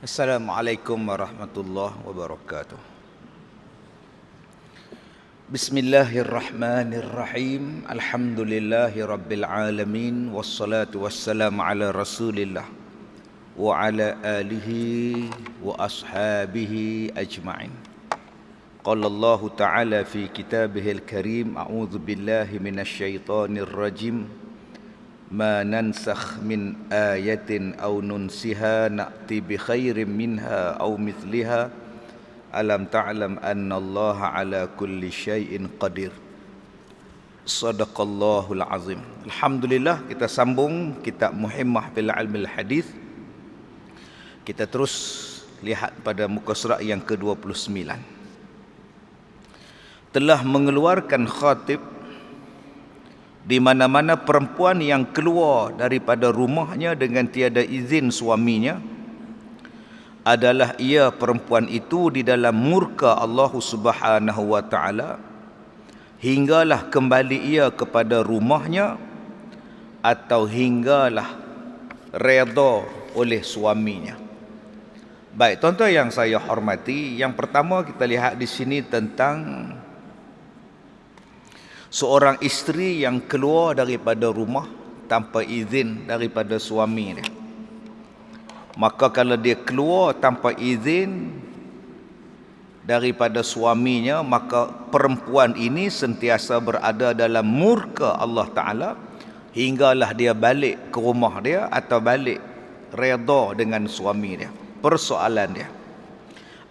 Assalamualaikum warahmatullahi wabarakatuh. Bismillahirrahmanirrahim. Alhamdulillahi rabbil alamin. Wassalatu wassalamu ala rasulillah wa ala alihi wa ashabihi ajma'in. Qala Allah ta'ala fi kitabihil karim. A'udzu billahi minasyaitonir rajim. Ma nansakh min ayatin aw nunsiha na'ti bi khairin minha aw mithliha alam ta'lam anna Allah ala kulli syai'in qadir. Sadaqallahul azim. Alhamdulillah, kita sambung kitab Muhimmah fil Ilmil Hadis. Kita terus lihat pada muka surat yang ke-29. Telah mengeluarkan khatib di mana-mana perempuan yang keluar daripada rumahnya dengan tiada izin suaminya adalah ia perempuan itu di dalam murka Allah Subhanahu wa taala hinggalah kembali ia kepada rumahnya atau hinggalah redha oleh suaminya. Baik, tuan-tuan yang saya hormati, yang pertama kita lihat di sini tentang seorang isteri yang keluar daripada rumah tanpa izin daripada suami dia. Maka kalau dia keluar tanpa izin daripada suaminya, maka perempuan ini sentiasa berada dalam murka Allah Ta'ala hinggalah dia balik ke rumah dia atau balik redha dengan suami dia. Persoalan dia,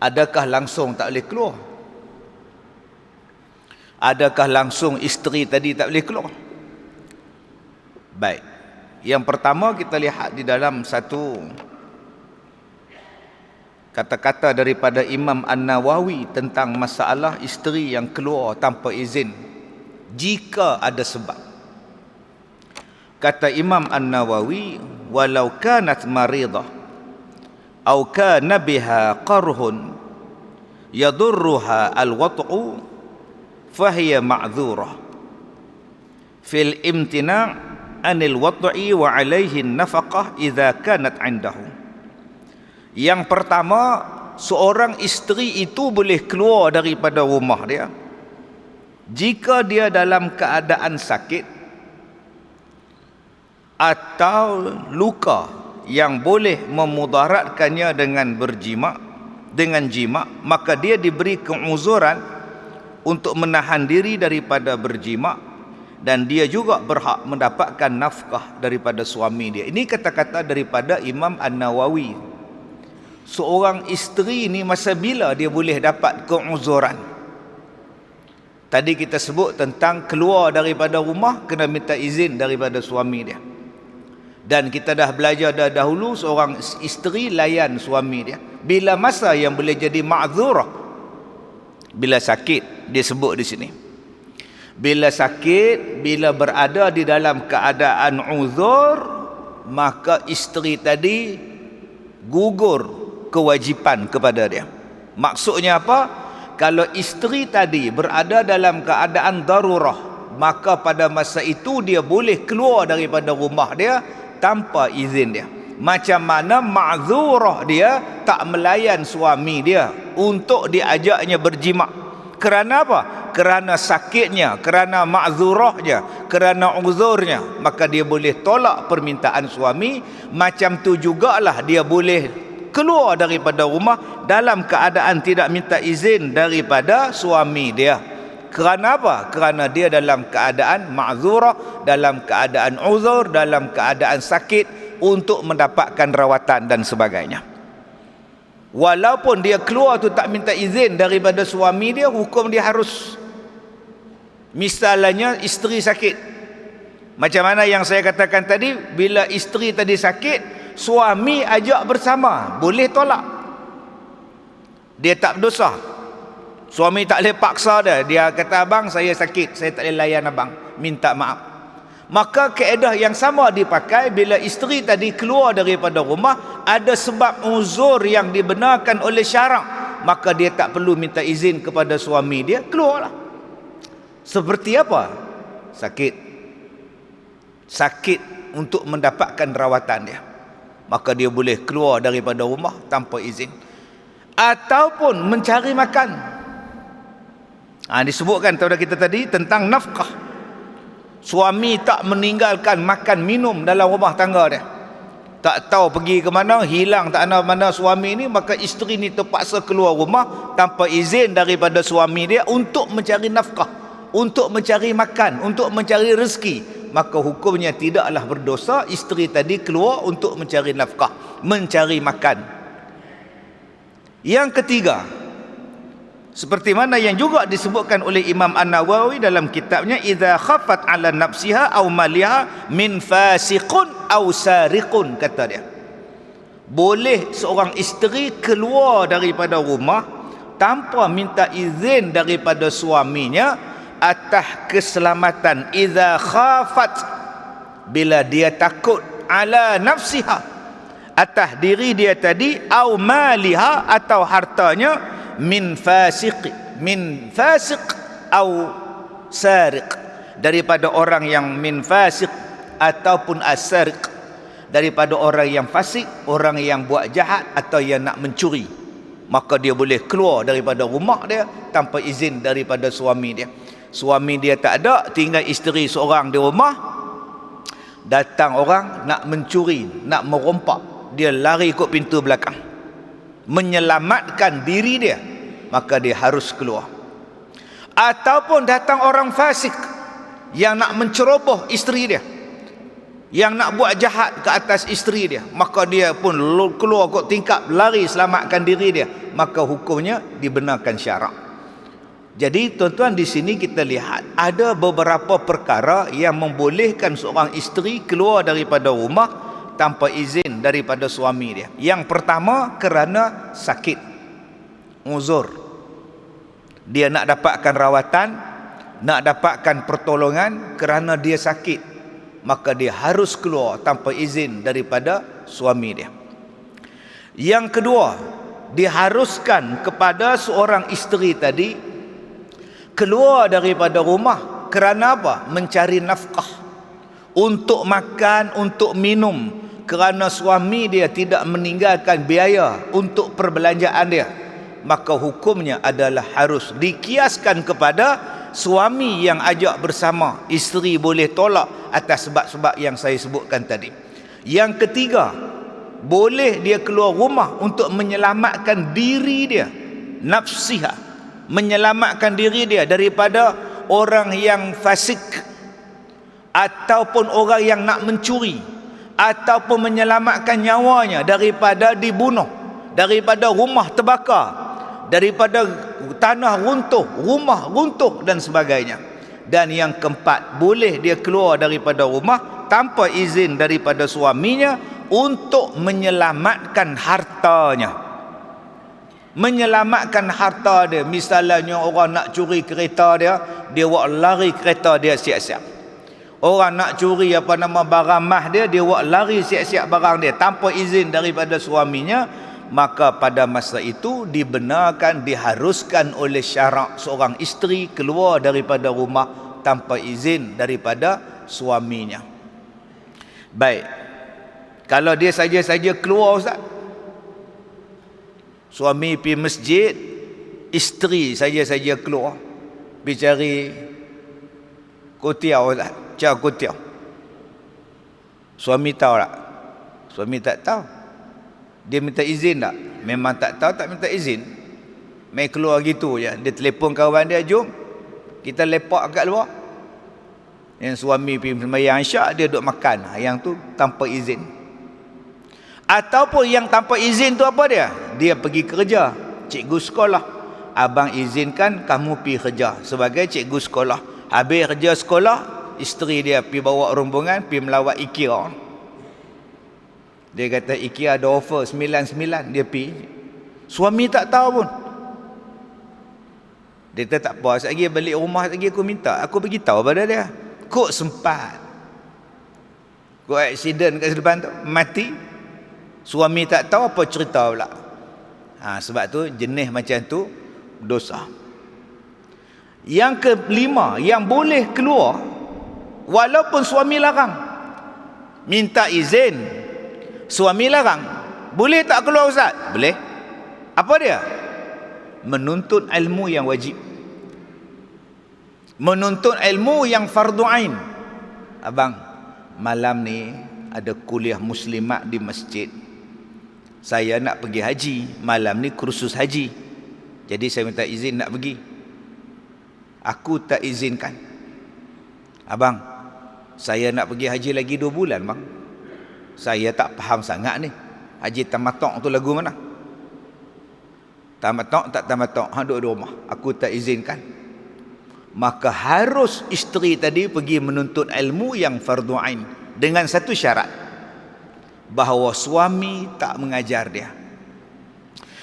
adakah langsung tak boleh keluar? Adakah langsung isteri tadi tak boleh keluar? Baik, yang pertama kita lihat di dalam satu kata-kata daripada Imam An-Nawawi tentang masalah isteri yang keluar tanpa izin jika ada sebab. Kata Imam An-Nawawi, walau kanat maridah au kana biha qarhun yadurruha al-wat'u fahiya ma'dzurah fil imtina' anil wad'i wa alaihi nafaqah idza kanat 'indahu. Yang pertama, seorang isteri itu boleh keluar daripada rumah dia jika dia dalam keadaan sakit atau luka yang boleh memudaratkannya dengan jima', maka dia diberi keuzuran untuk menahan diri daripada berjima' dan dia juga berhak mendapatkan nafkah daripada suami dia. Ini kata-kata daripada Imam An-Nawawi. Seorang isteri ini masa bila dia boleh dapat keuzuran? Tadi kita sebut tentang keluar daripada rumah kena minta izin daripada suami dia. Dan kita dah belajar dahulu seorang isteri layan suami dia. Bila masa yang boleh jadi ma'dzurah? Bila sakit, dia sebut di sini. Bila sakit, bila berada di dalam keadaan uzur, maka isteri tadi gugur kewajipan kepada dia. Maksudnya apa? Kalau isteri tadi berada dalam keadaan darurah, maka pada masa itu dia boleh keluar daripada rumah dia tanpa izin dia. Macam mana ma'zurah dia tak melayan suami dia untuk diajaknya berjima'. Kerana apa? Kerana sakitnya, kerana ma'zurahnya, kerana uzurnya, maka dia boleh tolak permintaan suami. Macam tu jugalah dia boleh keluar daripada rumah dalam keadaan tidak minta izin daripada suami dia. Kerana apa? Kerana dia dalam keadaan ma'zurah, dalam keadaan uzur, dalam keadaan sakit untuk mendapatkan rawatan dan sebagainya. Walaupun dia keluar tu tak minta izin daripada suami dia, hukum dia harus. Misalnya isteri sakit, macam mana yang saya katakan tadi, bila isteri tadi sakit, suami ajak bersama, boleh tolak. Dia tak berdosa. Suami tak boleh paksa dia. Dia kata, abang saya sakit, saya tak boleh layan abang, minta maaf. Maka kaedah yang sama dipakai bila isteri tadi keluar daripada rumah, ada sebab uzur yang dibenarkan oleh syarak, maka dia tak perlu minta izin kepada suami dia, keluarlah. Seperti apa? Sakit untuk mendapatkan rawatan dia. maka dia boleh keluar daripada rumah tanpa izin. Ataupun mencari makan. Disebutkan kepada kita tadi tentang nafkah. Suami tak meninggalkan makan minum dalam rumah tangga dia. Tak tahu pergi ke mana, hilang tak tahu mana suami ni, maka isteri ni terpaksa keluar rumah tanpa izin daripada suami dia untuk mencari nafkah, untuk mencari makan, untuk mencari rezeki. Maka hukumnya tidaklah berdosa isteri tadi keluar untuk mencari nafkah, mencari makan. Yang ketiga, seperti mana yang juga disebutkan oleh Imam An-Nawawi dalam kitabnya, idza khafat 'ala nafsiha aw maliha min fasiqun aw sariqun, kata dia. Boleh seorang isteri keluar daripada rumah tanpa minta izin daripada suaminya atas keselamatan. Idza khafat, bila dia takut, 'ala nafsiha, atas diri dia tadi, aw maliha, atau hartanya, min fasiq aw sariq, daripada orang yang min fasiq ataupun as-sariq, daripada orang yang fasik, orang yang buat jahat atau yang nak mencuri. Maka dia boleh keluar daripada rumah dia tanpa izin daripada suami dia. Suami dia tak ada, tinggal isteri seorang di rumah. Datang orang nak mencuri, nak merompak, dia lari ikut pintu belakang, menyelamatkan diri dia, maka dia harus keluar. Ataupun datang orang fasik yang nak menceroboh isteri dia, yang nak buat jahat ke atas isteri dia, maka dia pun keluar kot tingkap, lari selamatkan diri dia, maka hukumnya dibenarkan syarak. Jadi tuan-tuan, di sini kita lihat ada beberapa perkara yang membolehkan seorang isteri keluar daripada rumah tanpa izin daripada suami dia. Yang pertama, kerana sakit, uzur. Dia nak dapatkan rawatan, nak dapatkan pertolongan kerana dia sakit, maka dia harus keluar tanpa izin daripada suami dia. Yang kedua, diharuskan kepada seorang isteri tadi keluar daripada rumah kerana apa? Mencari nafkah, untuk makan, untuk minum, kerana suami dia tidak meninggalkan biaya untuk perbelanjaan dia. Maka hukumnya adalah harus dikiaskan kepada suami yang ajak bersama. Isteri boleh tolak atas sebab-sebab yang saya sebutkan tadi. Yang ketiga, boleh dia keluar rumah untuk menyelamatkan diri dia, nafsiha, menyelamatkan diri dia daripada orang yang fasik, ataupun orang yang nak mencuri, ataupun menyelamatkan nyawanya daripada dibunuh, daripada rumah terbakar, daripada tanah runtuh, rumah runtuh dan sebagainya. Dan yang keempat, boleh dia keluar daripada rumah tanpa izin daripada suaminya untuk menyelamatkan hartanya. Menyelamatkan harta dia. Misalnya orang nak curi kereta dia, dia buat lari kereta dia siap-siap. Orang nak curi barang mah dia, dia buat lari siap-siap barang dia tanpa izin daripada suaminya. Maka pada masa itu dibenarkan, diharuskan oleh syarak seorang isteri keluar daripada rumah tanpa izin daripada suaminya. Baik, kalau dia saja-saja keluar, Ustaz, suami pergi masjid, isteri saja-saja keluar pergi cari kutiau, Ustaz, cari kutiau. Suami tahu tak? Suami tak tahu. Dia minta izin tak? Memang tak tahu, tak minta izin. Main keluar gitu je. Dia telefon kawan dia, jom kita lepak kat luar. Yang suami pergi sembahyang isyak, dia duduk makan. Yang tu tanpa izin. Ataupun yang tanpa izin tu apa dia? Dia pergi kerja, cikgu sekolah. Abang izinkan kamu pergi kerja sebagai cikgu sekolah. Habis kerja sekolah, isteri dia pergi bawa rombongan, pergi melawat IKEA. Dia kata IKEA ada offer 99, dia pergi. Suami tak tahu pun. Dia kata tak apa, sekejap lagi balik rumah lagi aku minta. Aku bagi tahu pada dia. Kok sempat. Kok aksiden kat depan tu, mati. Suami tak tahu apa cerita pula. Sebab tu jenis macam tu dosa. Yang kelima, yang boleh keluar walaupun suami larang, minta izin Suami larang. Boleh tak keluar Ustaz? Boleh. Apa dia? Menuntut ilmu yang wajib. Menuntut ilmu yang fardu ain. Abang, malam ni ada kuliah muslimat di masjid. Saya nak pergi haji. Malam ni kursus haji. Jadi saya minta izin nak pergi. Aku tak izinkan. Abang, saya nak pergi haji lagi 2 bulan bang. Saya tak faham sangat ni. Haji tamattu' tu lagu mana? Tamattu' tak tamattu'? Duduk di rumah. Aku tak izinkan. Maka harus isteri tadi pergi menuntut ilmu yang fardu ain dengan satu syarat, bahawa suami tak mengajar dia.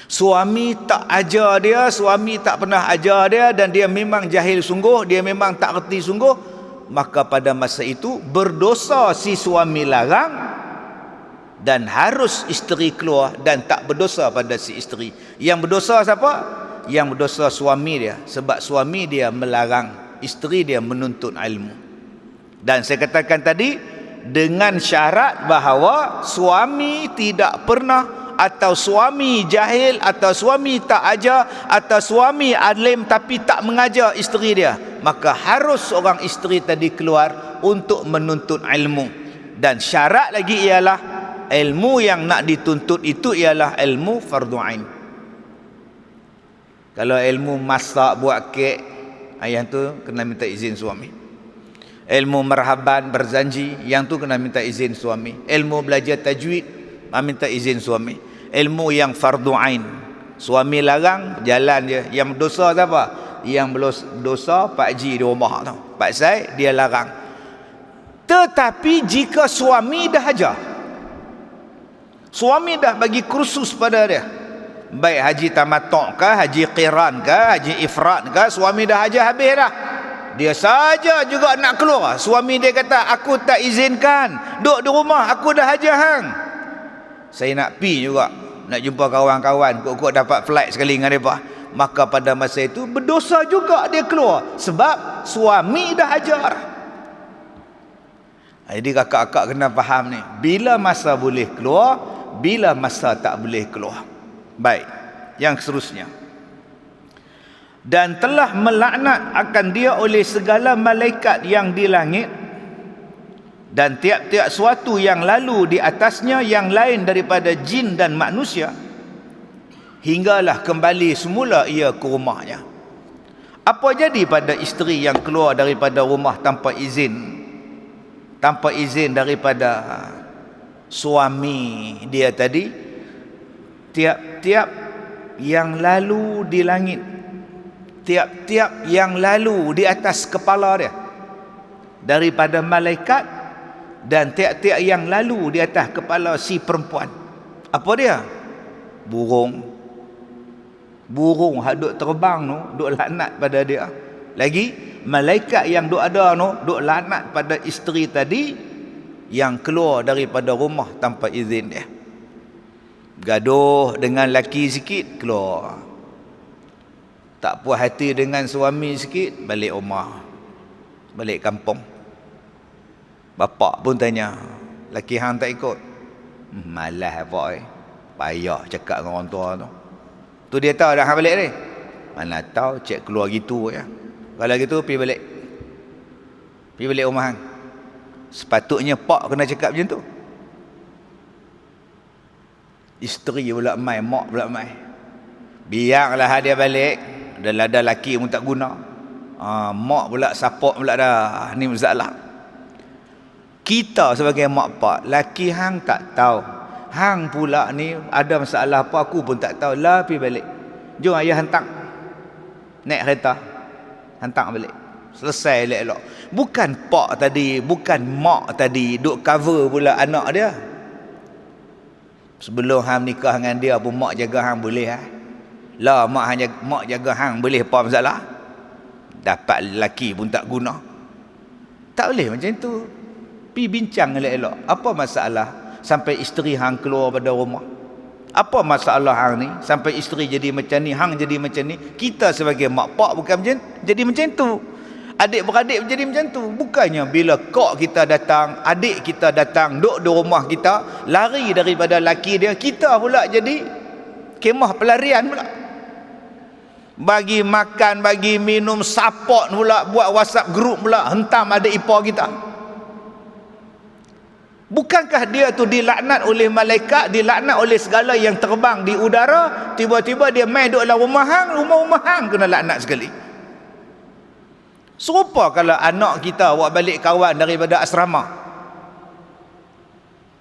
Suami tak ajar dia, suami tak pernah ajar dia, dan dia memang jahil sungguh, dia memang tak reti sungguh, maka pada masa itu berdosa si suami larang dan harus isteri keluar, dan tak berdosa pada si isteri. Yang berdosa siapa? Yang berdosa suami dia, sebab suami dia melarang isteri dia menuntut ilmu. Dan saya katakan tadi, dengan syarat bahawa suami tidak pernah, atau suami jahil, atau suami tak ajar, atau suami alim tapi tak mengajar isteri dia, maka harus seorang isteri tadi keluar untuk menuntut ilmu. Dan syarat lagi ialah ilmu yang nak dituntut itu ialah ilmu fardu ain. Kalau ilmu masak, buat kek, yang tu kena minta izin suami. Ilmu marhaban, berzanji, yang tu kena minta izin suami. Ilmu belajar tajwid, minta izin suami. Ilmu yang fardu ain, suami larang, jalan je. Yang berdosa siapa? Yang berdosa Pak Ji di rumah tu. Pak Sai, dia larang. Tetapi jika suami dah ajar, suami dah bagi kursus pada dia, baik haji tamattu' ke, haji qiran ke, haji ifrad ke, suami dah ajar habis dah, dia saja juga nak keluar, suami dia kata aku tak izinkan, duduk di rumah, aku dah ajar hang. Saya nak pi juga, nak jumpa kawan-kawan, kok dapat flight sekali dengan mereka. Maka pada masa itu berdosa juga dia keluar, sebab suami dah ajar. Jadi kakak-kakak kena faham ni, bila masa boleh keluar, bila masa tak boleh keluar. Baik, yang seterusnya. Dan telah melaknat akan dia oleh segala malaikat yang di langit, dan tiap-tiap suatu yang lalu di atasnya, yang lain daripada jin dan manusia, hinggalah kembali semula ia ke rumahnya. Apa jadi pada isteri yang keluar daripada rumah tanpa izin, tanpa izin daripada suami dia tadi? Tiap-tiap yang lalu di langit, tiap-tiap yang lalu di atas kepala dia daripada malaikat, dan tiap-tiap yang lalu di atas kepala si perempuan, apa dia? Burung. Burung hak duk terbang tu duk laknat pada dia. Lagi malaikat yang duk ada tu duk laknat pada isteri tadi yang keluar daripada rumah tanpa izin dia. Gaduh dengan laki sikit, keluar. Tak puas hati dengan suami sikit, balik rumah, balik kampung. Bapak pun tanya, laki hang tak ikut? Malas apa payah cakap dengan orang tua tu. Tu dia tahu dah hang balik ni. Mana tahu cek keluar gitu ya. Kalau gitu pergi balik. Pergi balik rumah hang. Sepatutnya pak kena cakap macam tu. Isteri pula mai, mak pula mai. Biarlah dia balik. Dah ada laki pun tak guna. Mak pula support pula dah. Ni masalah. Kita sebagai mak pak, laki hang tak tahu. Hang pula ni ada masalah apa, aku pun tak tahu. Lah pergi balik. Jom ayah hantar. Naik kereta. Hantar balik. Selesai elok-elok. Bukan pak tadi, bukan mak tadi duk cover pula anak dia. Sebelum hang nikah dengan dia pun mak jaga hang boleh lah, mak jaga hang boleh, apa masalah? Dapat lelaki pun tak guna. Tak boleh macam tu. Pi bincang elok-elok. Apa masalah sampai isteri hang keluar pada rumah? Apa masalah hang ni sampai isteri jadi macam ni, hang jadi macam ni? Kita sebagai mak pak bukan macam jadi macam tu. Adik-beradik menjadi macam tu. Bukannya bila kok kita datang, adik kita datang, duduk di rumah kita, lari daripada laki dia, kita pula jadi kemah pelarian pula. Bagi makan, bagi minum, support pula, buat WhatsApp group pula, hentam adik ipar kita. Bukankah dia tu dilaknat oleh malaikat, dilaknat oleh segala yang terbang di udara, tiba-tiba dia main duduk dalam rumah hang kena laknat sekali. Serupa kalau anak kita buat balik kawan daripada asrama,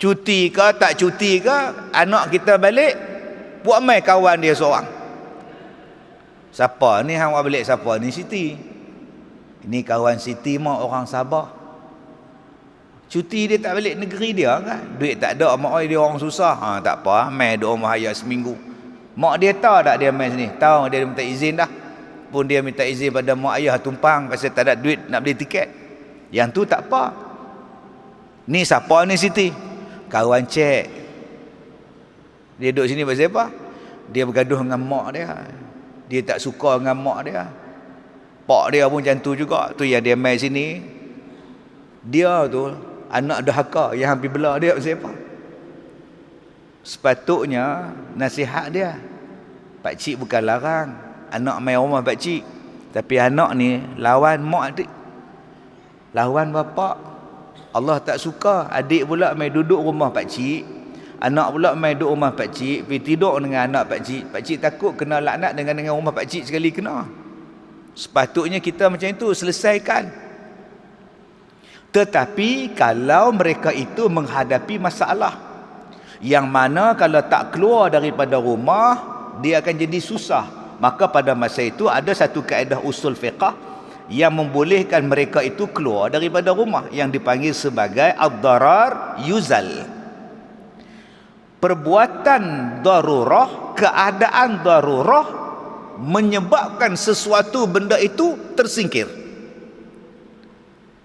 cuti ke tak cuti ke, anak kita balik buat main kawan dia seorang. Siapa ni hang buat balik? Siapa ni? Siti. Ini kawan Siti mak orang Sabah. Cuti dia tak balik negeri dia kan, duit tak ada, mak dia orang susah. Tak apa, main duduk rumah ayah seminggu. Mak dia tahu tak dia main sini? Tahu, dia minta izin dah. Pun dia minta izin pada mak ayah tumpang pasal tak ada duit nak beli tiket. Yang tu tak apa. Ni siapa ni Siti? Kawan cek. Dia duduk sini pasal apa? Dia bergaduh dengan mak dia. Dia tak suka dengan mak dia. Pak dia pun macam tu juga. Tu yang dia main sini. Dia tu anak dahaka yang hampir belah dia pasal apa? Sepatutnya nasihat dia, pakcik bukan larang anak main rumah pakcik, tapi anak ni lawan mak adik, lawan bapak. Allah tak suka adik pula main duduk rumah pakcik, anak pula main duduk rumah pakcik, pergi tidur dengan anak pakcik. Pakcik takut kena laknat dengan rumah pakcik sekali kena. Sepatutnya kita macam itu selesaikan. Tetapi kalau mereka itu menghadapi masalah yang mana kalau tak keluar daripada rumah dia akan jadi susah, maka pada masa itu ada satu kaedah usul fiqh yang membolehkan mereka itu keluar daripada rumah yang dipanggil sebagai ad-darar yuzal. Perbuatan darurah, keadaan darurah menyebabkan sesuatu benda itu tersingkir.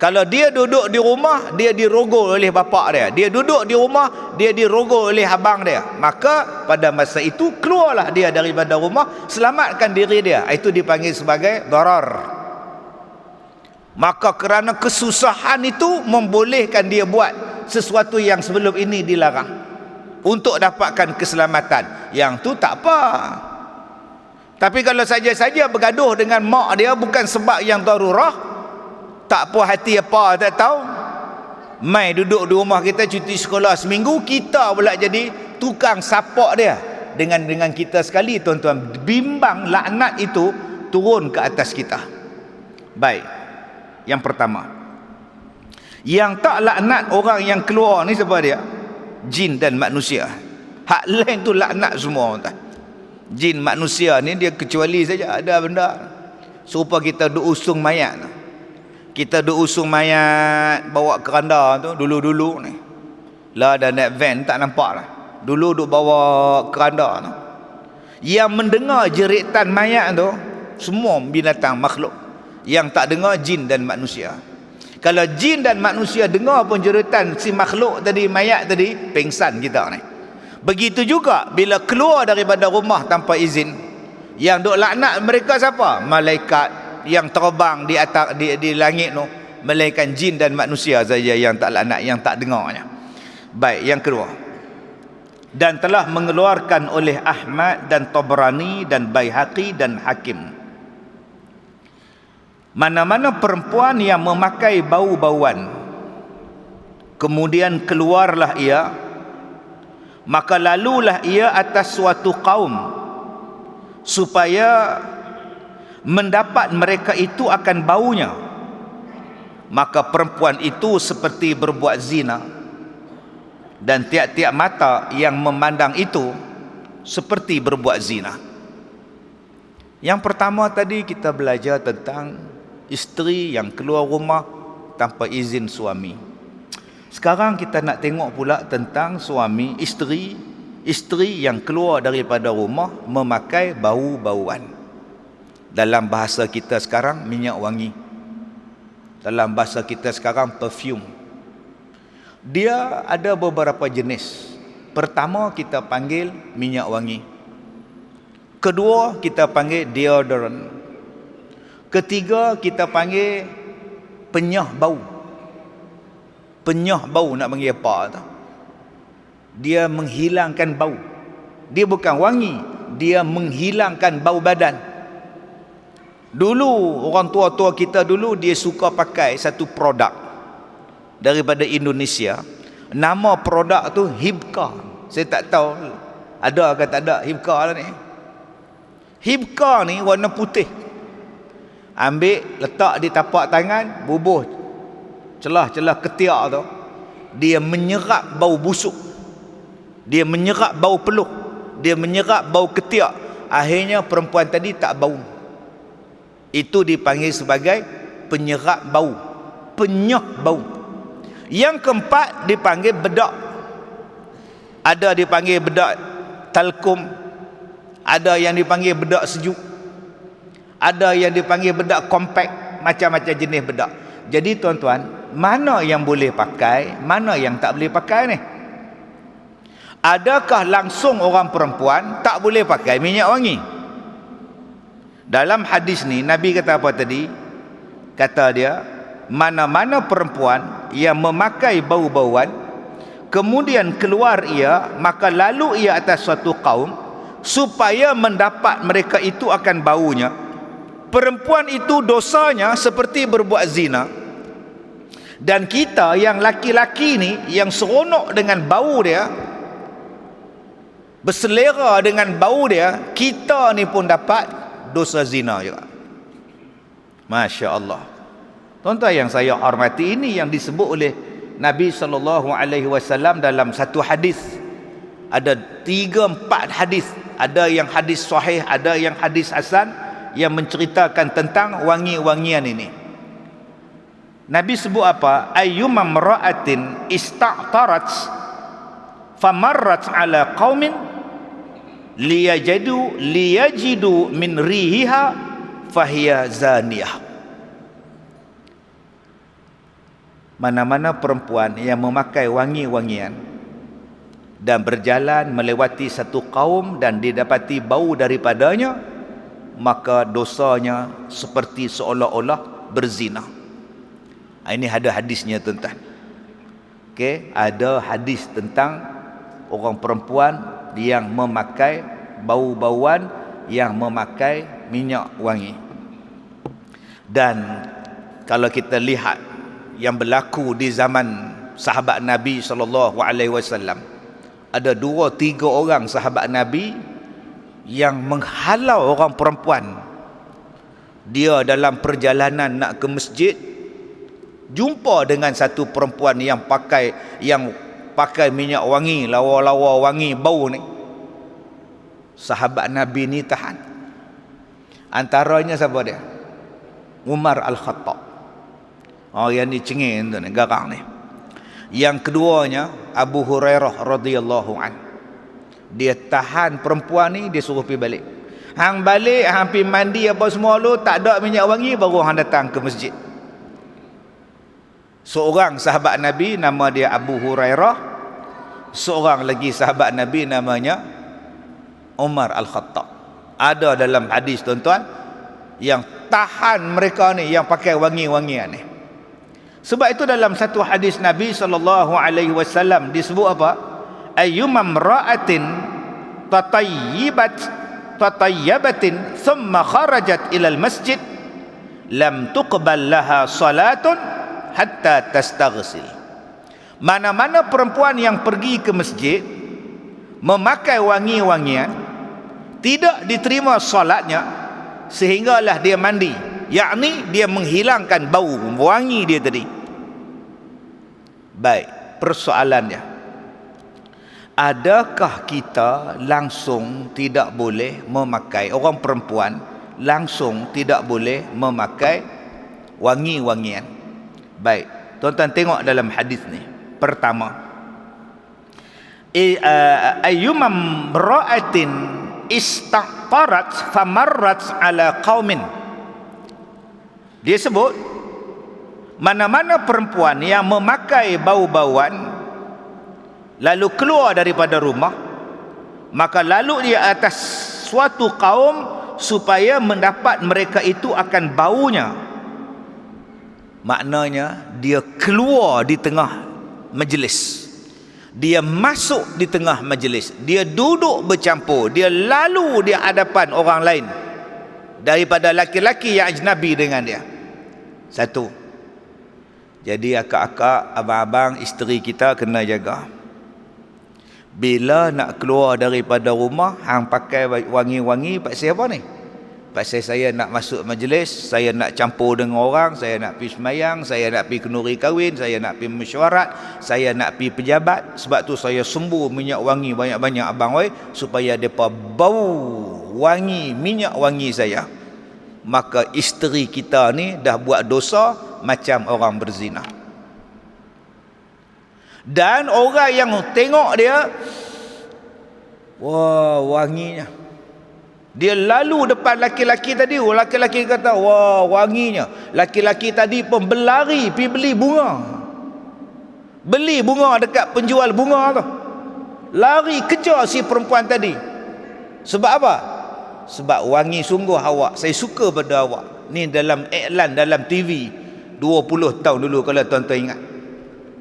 Kalau dia duduk di rumah, dia dirogol oleh bapak dia. Dia duduk di rumah, dia dirogol oleh abang dia. Maka pada masa itu keluarlah dia daripada rumah, selamatkan diri dia. Itu dipanggil sebagai darar. Maka kerana kesusahan itu membolehkan dia buat sesuatu yang sebelum ini dilarang untuk dapatkan keselamatan. Yang tu tak apa. Tapi kalau saja-saja bergaduh dengan mak dia bukan sebab yang darurah, tak puas hati apa tak tahu, mai duduk di rumah kita cuti sekolah seminggu, kita pula jadi tukang support dia dengan kita sekali. Tuan-tuan, bimbang laknat itu turun ke atas kita. Baik, yang pertama, yang tak laknat orang yang keluar ni siapa dia? Jin dan manusia. Hak lain tu laknat semua tuan. Jin manusia ni dia kecuali saja ada benda serupa kita duk usung mayat. Kita duk usung mayat bawa keranda tu dulu-dulu ni. Lah ada naik van tak nampak lah. Dulu duk bawa keranda tu. Yang mendengar jeritan mayat tu semua binatang makhluk. Yang tak dengar jin dan manusia. Kalau jin dan manusia dengar pun jeritan si makhluk tadi, mayat tadi, pengsan kita ni. Begitu juga bila keluar daripada rumah tanpa izin. Yang duk laknat mereka siapa? Malaikat yang terbang di atas di langit tu, melainkan jin dan manusia saja yang tak laknat, yang tak dengarnya. Baik, yang kedua, dan telah mengeluarkan oleh Ahmad dan Tabrani dan Baihaqi dan Hakim, mana-mana perempuan yang memakai bau-bauan kemudian keluarlah ia, maka lalulah ia atas suatu kaum supaya mendapat mereka itu akan baunya, maka perempuan itu seperti berbuat zina, dan tiap-tiap mata yang memandang itu seperti berbuat zina. Yang pertama tadi kita belajar tentang isteri yang keluar rumah tanpa izin suami. Sekarang kita nak tengok pula tentang suami, isteri yang keluar daripada rumah memakai bau-bauan. Dalam bahasa kita sekarang minyak wangi. Dalam bahasa kita sekarang perfume. Dia ada beberapa jenis. Pertama kita panggil minyak wangi. Kedua kita panggil deodorant. Ketiga kita panggil penyah bau. Penyah bau nak panggil apa tu? Dia menghilangkan bau. Dia bukan wangi, dia menghilangkan bau badan. Dulu orang tua-tua kita dulu dia suka pakai satu produk daripada Indonesia. Nama produk tu Hibka. Saya tak tahu ada ke tak ada Hibka lah ni. Hibka ni warna putih. Ambil letak di tapak tangan, bubuh celah-celah ketiak tu, dia menyerap bau busuk, dia menyerap bau peluh, dia menyerap bau ketiak. Akhirnya perempuan tadi tak bau. Itu dipanggil sebagai penyerap bau, penyah bau. Yang keempat dipanggil bedak. Ada dipanggil bedak talkum, ada yang dipanggil bedak sejuk, ada yang dipanggil bedak kompak, macam-macam jenis bedak. Jadi tuan-tuan, mana yang boleh pakai, mana yang tak boleh pakai ni? Adakah langsung orang perempuan tak boleh pakai minyak wangi? Dalam hadis ni Nabi kata apa tadi? Kata dia, mana-mana perempuan yang memakai bau-bauan kemudian keluar ia, maka lalu ia atas suatu kaum supaya mendapat mereka itu akan baunya, perempuan itu dosanya seperti berbuat zina. Dan kita yang laki-laki ni yang seronok dengan bau dia, berselera dengan bau dia, kita ni pun dapat dosa zina juga. Masya Allah. Tuan-tuan yang saya hormati, ini yang disebut oleh Nabi SAW dalam satu hadis. Ada 3-4 hadis. Ada yang hadis sahih, ada yang hadis hasan, yang menceritakan tentang wangi-wangian ini. Nabi sebut apa? Ayyumam ra'atin ista'tarat famarrat ala qaumin liyajidu min rihiha fahiya zaniyah. Mana-mana perempuan yang memakai wangi-wangian dan berjalan melewati satu kaum dan didapati bau daripadanya, maka dosanya seperti seolah-olah berzina. Ini ada hadisnya tuan-tuan. Okey, ada hadis tentang orang perempuan yang memakai bau-bauan, yang memakai minyak wangi. Dan kalau kita lihat yang berlaku di zaman sahabat Nabi SAW, ada 2-3 orang sahabat Nabi yang menghalau orang perempuan. Dia dalam perjalanan nak ke masjid, jumpa dengan satu perempuan yang pakai minyak wangi, lawa-lawa wangi bau ni. Sahabat Nabi ni tahan. Antaranya siapa dia? Umar Al-Khattab. Yang ni cengeng tu ni, garang ni. Yang keduanya Abu Hurairah radhiyallahu an. Dia tahan perempuan ni, dia suruh pergi balik. Hang balik, hang pergi mandi apa semua lu, tak ada minyak wangi, baru hang datang ke masjid. Seorang sahabat Nabi nama dia Abu Hurairah, seorang lagi sahabat Nabi namanya Umar Al-Khattab. Ada dalam hadis tuan-tuan yang tahan mereka ni, yang pakai wangi-wangian ni. Sebab itu dalam satu hadis Nabi SAW disebut apa? Ayyumam ra'atin tatayyabatin thumma kharajat ilal masjid lam tuqbal laha salatun hatta tastaghsil. Mana-mana perempuan yang pergi ke masjid memakai wangi-wangian, tidak diterima solatnya sehinggalah dia mandi, yakni dia menghilangkan bau wangi dia tadi. Baik, persoalannya, adakah kita langsung tidak boleh memakai, orang perempuan langsung tidak boleh memakai wangi-wangian? Baik, tuan-tuan tengok dalam hadis ni. Pertama, ayyumam ra'atin istaqtarat famarrat ala qaumin. Dia sebut mana-mana perempuan yang memakai bau-bauan lalu keluar daripada rumah, maka lalu dia atas suatu kaum supaya mendapat mereka itu akan baunya. Maknanya dia keluar di tengah majlis, dia masuk di tengah majlis, dia duduk bercampur, dia lalu di hadapan orang lain daripada laki-laki yang ajnabi dengan dia. Satu. Jadi akak-akak, abang-abang, isteri kita kena jaga. Bila nak keluar daripada rumah, hang pakai wangi-wangi pasal apa ni? Pasal saya nak masuk majlis, saya nak campur dengan orang, saya nak pergi semayang, saya nak pergi kenduri kahwin, saya nak pergi mesyuarat, saya nak pergi pejabat. Sebab tu saya sembur minyak wangi banyak-banyak abang oi, supaya depa bau wangi minyak wangi saya. Maka isteri kita ni dah buat dosa macam orang berzina. Dan orang yang tengok dia, wah wanginya, dia lalu depan laki-laki tadi, laki-laki kata wah wanginya, laki-laki tadi pun berlari pergi beli bunga, beli bunga dekat penjual bunga tu, lari kejar si perempuan tadi. Sebab apa? Sebab wangi sungguh awak, saya suka pada awak. Ni dalam iklan dalam TV 20 tahun dulu, kalau tuan-tuan ingat.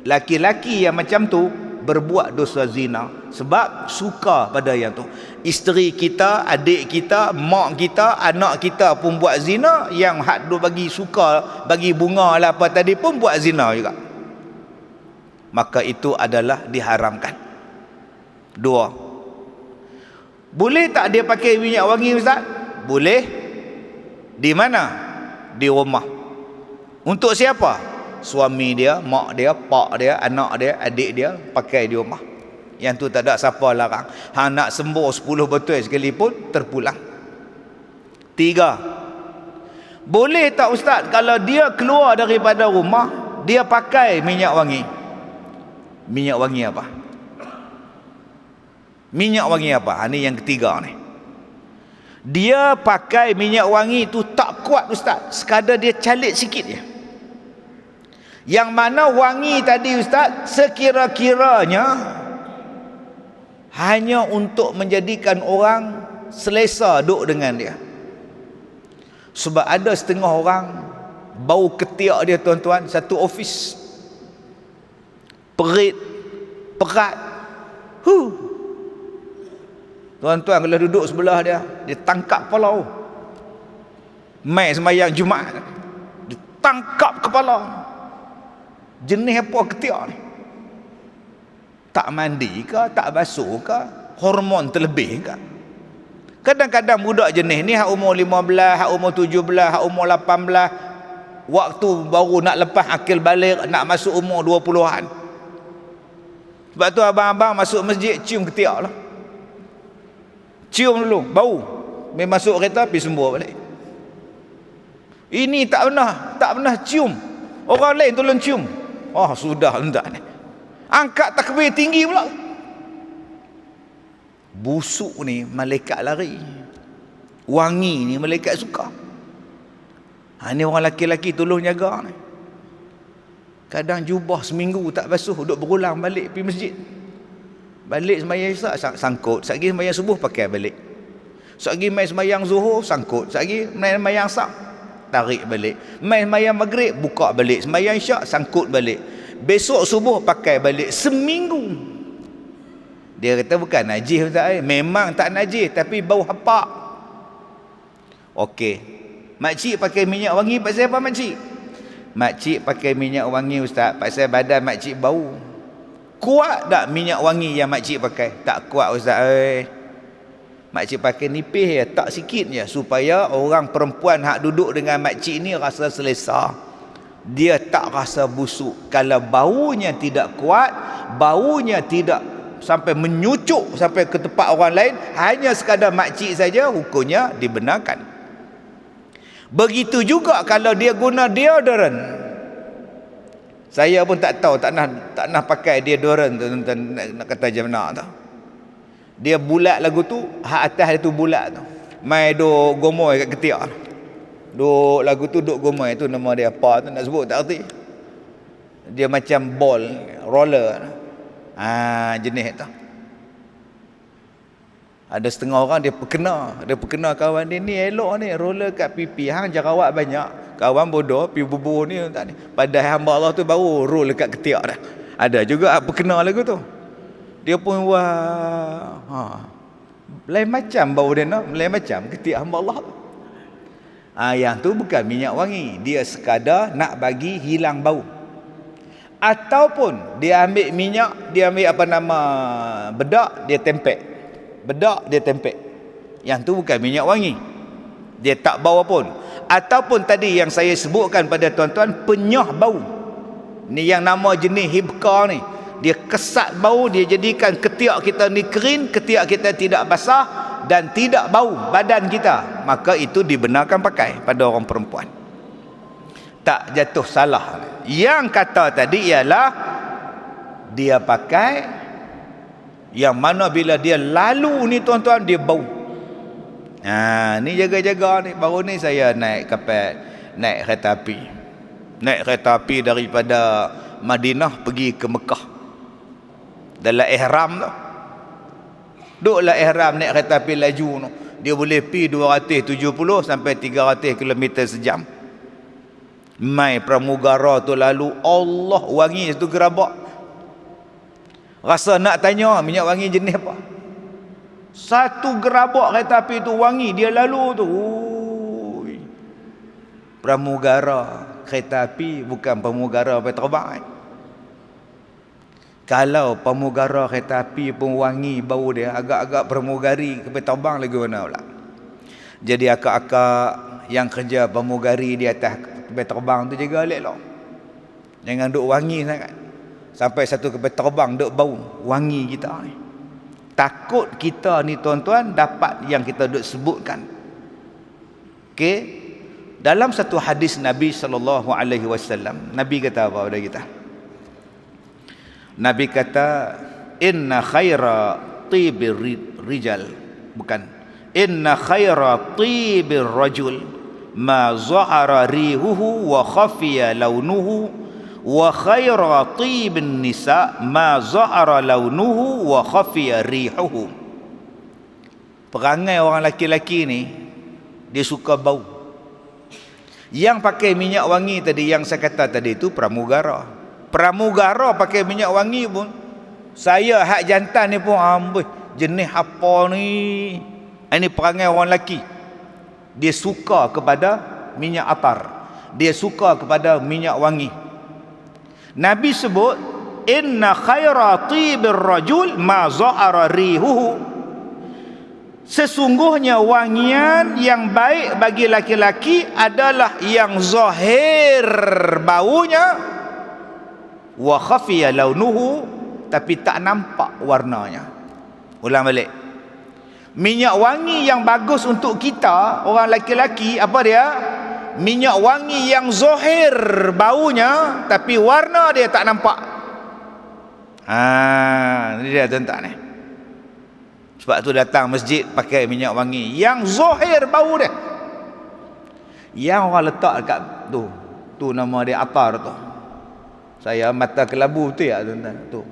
Laki-laki yang macam tu berbuat dosa zina sebab suka pada yang tu. Isteri kita, adik kita, mak kita, anak kita pun buat zina, yang hak duk bagi suka, bagi bunga lah apa tadi pun buat zina juga. Maka itu adalah diharamkan. Dua, boleh tak dia pakai minyak wangi, Ustaz? Boleh. Di mana? Di rumah. Untuk siapa? Suami dia, mak dia, pak dia, anak dia, adik dia pakai di rumah. Yang tu tak ada siapa larang. Hang nak sembur 10 botol sekalipun terpulang. Tiga, boleh tak Ustaz kalau dia keluar daripada rumah, dia pakai minyak wangi? Minyak wangi apa? Minyak wangi apa? Ini yang ketiga ni. Dia pakai minyak wangi tu tak kuat Ustaz, sekadar dia calit sikit je. Yang mana wangi tadi Ustaz sekira-kiranya hanya untuk menjadikan orang selesa duduk dengan dia. Sebab ada setengah orang bau ketiak dia tuan-tuan, satu ofis perit, perat, tuan-tuan kalau duduk sebelah dia, dia tangkap kepala. Mai sembahyang Jumaat, dia tangkap kepala. Jenis apa ketiak ni? Tak mandi ke, tak basuh ke, hormon terlebih ke? Kadang-kadang budak jenis ni hak umur 15, hak umur 17, hak umur 18, waktu baru nak lepas akil balik, nak masuk umur 20-an. Sebab tu abang-abang masuk masjid cium ketiak lah. Cium dulu, bau. Memang masuk kereta pergi sembur balik. Ini tak pernah cium. Orang lain tolong cium. Oh sudah hendak ni. Angkat takbir tinggi pula. Busuk ni malaikat lari. Wangi ni malaikat suka. Ni orang laki-laki tolong jaga ni. Kadang jubah seminggu tak basuh, duduk berulang balik pergi masjid. Balik sembahyang isyak sangkut, satgi sembahyang subuh pakai balik. Satgi mai sembahyang zuhur sangkut, satgi mai sembahyang sak tarik balik. Mai sembahyang maghrib buka balik, sembahyang isyak sangkut balik. Besok subuh pakai balik seminggu. Dia kata bukan najis Ustaz, memang tak najis tapi bau hapak. Okey. Makcik pakai minyak wangi pasal apa makcik? Makcik pakai minyak wangi Ustaz pasal badan makcik bau. Kuat tak minyak wangi yang makcik pakai? Tak kuat Ustaz. Makcik pakai nipis je, tak sikit je, supaya orang perempuan hak duduk dengan makcik ni rasa selesa. Dia tak rasa busuk. Kalau baunya tidak kuat, baunya tidak sampai menyucuk sampai ke tempat orang lain, hanya sekadar makcik saja, hukumnya dibenarkan. Begitu juga kalau dia guna deodorant. Saya pun tak tahu, tak nak pakai deodorant tu, nak kata macam mana tu. Dia bulat lagu tu, hak atas dia tu bulat tu. Mai duk gomoy kat ketiak. Duk lagu tu duk gomoy tu, nama dia apa tu nak sebut tak erti. Dia macam ball, roller. Jenis tu. Ada setengah orang dia perkena kawan dia ni elok ni roller kat pipi, hang jarawat banyak. kawan bodoh pi bubur ni tak ni. Padahal hamba Allah tu baru roll dekat ketiak dah. Ada juga apa kena lagu tu. Dia pun wah. Lain macam bau dia nak, lain macam ketiak hamba Allah tu. Yang tu bukan minyak wangi, dia sekadar nak bagi hilang bau. Ataupun dia ambil minyak, dia ambil apa nama bedak, dia tempek. Bedak dia tempek. Yang tu bukan minyak wangi. Dia tak bau pun. Ataupun tadi yang saya sebutkan pada tuan-tuan, penyah bau. Ni yang nama jenis hibka ni. Dia kesat bau, dia jadikan ketiak kita ni kering, ketiak kita tidak basah dan tidak bau badan kita. Maka itu dibenarkan pakai pada orang perempuan. Tak jatuh salah. Yang kata tadi ialah dia pakai yang mana bila dia lalu ni tuan-tuan, dia bau. Ni jaga-jaga ni. Baru ni saya naik kapal, naik kereta api. Naik kereta api daripada Madinah pergi ke Mekah. Dalam ihram tu. Duduklah ihram naik kereta api laju tu. Dia boleh pi 270 sampai 300 km sejam. Mai pramugara tu lalu, Allah, wangi tu gerabak. Rasa nak tanya minyak wangi jenis apa. Satu gerabak kereta api tu wangi, dia lalu tu. Ui. Pramugara kereta api bukan pramugara petrobang. Kalau pramugara kereta api pun wangi bau dia, agak-agak pramugari ke petrobang lagi mana pula. Jadi akak-akak yang kerja pramugari di atas kapal terbang tu jaga elok. Jangan duk wangi sangat. Sampai satu kapal terbang duk bau wangi kita ni. Takut kita ni tuan-tuan dapat yang kita duk sebutkan. Okey. Dalam satu hadis Nabi SAW, Nabi kata apa pada kita? Nabi kata, inna khaira tibir rijal, bukan, inna khaira tibir rajul ma zahara rihuhu wa khafiya launuhu wa khaira tibin nisa ma zahara launuhu wa khafiya rihuhu. Perangai orang laki-laki ni, dia suka bau. Yang pakai minyak wangi tadi, yang saya kata tadi itu pramugara. Pramugara pakai minyak wangi pun, saya hak jantan ni pun amboi, jenis apa ni? Ini perangai orang lelaki. Dia suka kepada minyak atar. Dia suka kepada minyak wangi. Nabi sebut, inna khaira tibir rajul ma zahara rihuhu. Sesungguhnya wangian yang baik bagi laki-laki adalah yang zahir baunya, wa khafiya launuhu, tapi tak nampak warnanya. Ulang balik. Minyak wangi yang bagus untuk kita orang laki-laki apa dia? Minyak wangi yang zahir baunya tapi warna dia tak nampak. Ini dia tuan-tuan ni. Sebab tu datang masjid pakai minyak wangi yang zahir bau dia. Yang orang letak dekat tu nama dia atar tu. Saya mata kelabu tu ya tuan-tuan tu.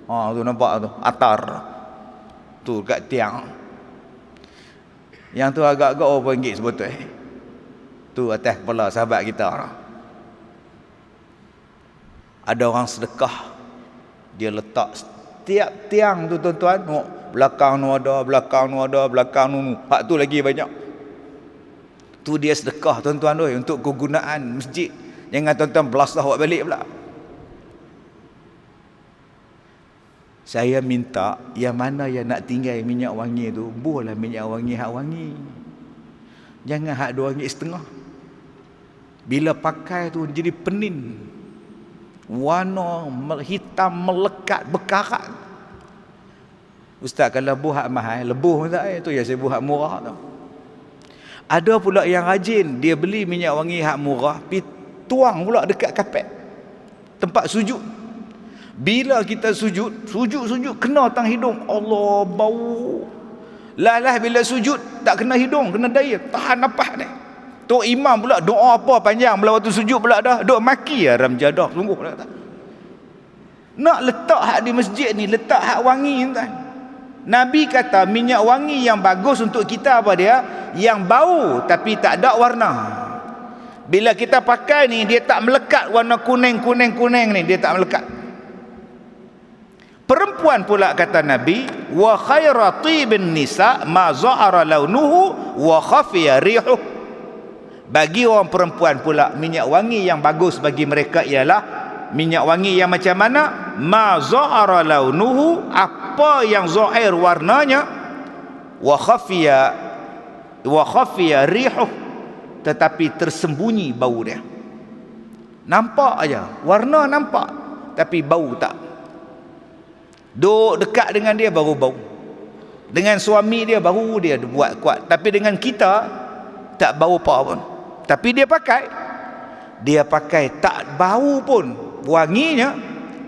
Tu nampak tu atar. Tu kat tiang. Yang tu agak-agak RM2 sebotol. Tu atas kepala sahabat kita. Ada orang sedekah, dia letak setiap tiang tu tuan-tuan. Belakang nu ada, belakang nu ada, belakang nu. Hak tu lagi banyak. Tu dia sedekah tuan-tuan oi untuk kegunaan masjid. Jangan tuan-tuan belasah buat balik pula. Saya minta yang mana yang nak tinggal minyak wangi tu, buahlah minyak wangi hak wangi. Jangan hak RM2.5. Bila pakai tu jadi penin. Warna hitam melekat berkarat. Ustaz, kalau buah hak mahal, lebuh tak tu ya saya buah hak murah tu. Ada pula yang rajin, dia beli minyak wangi hak murah, pi tuang pula dekat kapet. Tempat sujud. Bila kita sujud kena tang hidung. Allah, bau. Lah bila sujud tak kena hidung, kena daya, tahan nafas ni. Tok imam pula doa apa panjang bila waktu sujud pula dah duk maki haram jadah sungguh lah tak. Nak letak hak di masjid ni, letak hak wangi tuan. Nabi kata minyak wangi yang bagus untuk kita apa dia? Yang bau tapi tak ada warna. Bila kita pakai ni, dia tak melekat warna kuning ni, dia tak melekat. Perempuan pula kata Nabi, wa khaira tibin nisa ma za'ara launuhu wa khafiya rihuh. Bagi orang perempuan pula, minyak wangi yang bagus bagi mereka ialah minyak wangi yang macam mana? Ma za'ara launuhu, apa yang zahir warnanya, wa khafiya rihuh, tetapi tersembunyi bau dia. Nampak aja, warna nampak, tapi bau tak. Duk dekat dengan dia baru bau. Dengan suami dia baru dia buat kuat. Tapi dengan kita tak bau apa pun. Tapi dia pakai tak bau pun, wanginya,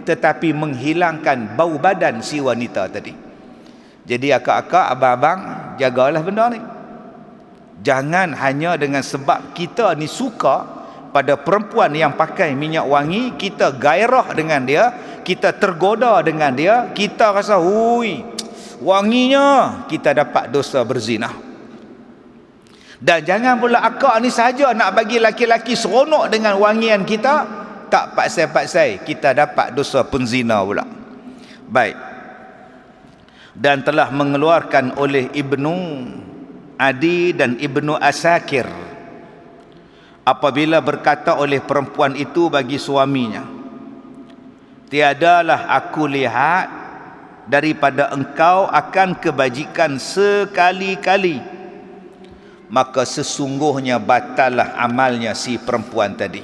tetapi menghilangkan bau badan si wanita tadi. Jadi akak-akak, abang-abang, jagalah benda ni. Jangan hanya dengan sebab kita ni suka pada perempuan yang pakai minyak wangi, kita gairah dengan dia, kita tergoda dengan dia, kita rasa hui wanginya, kita dapat dosa berzina. Dan jangan pula akak ni saja nak bagi laki-laki seronok dengan wangian kita, tak paksai-paksai kita dapat dosa penzina pula. Baik. Dan telah mengeluarkan oleh Ibnu Adi dan Ibnu Asakir, apabila berkata oleh perempuan itu bagi suaminya, tiadalah aku lihat daripada engkau akan kebajikan sekali-kali, maka sesungguhnya batallah amalnya si perempuan tadi.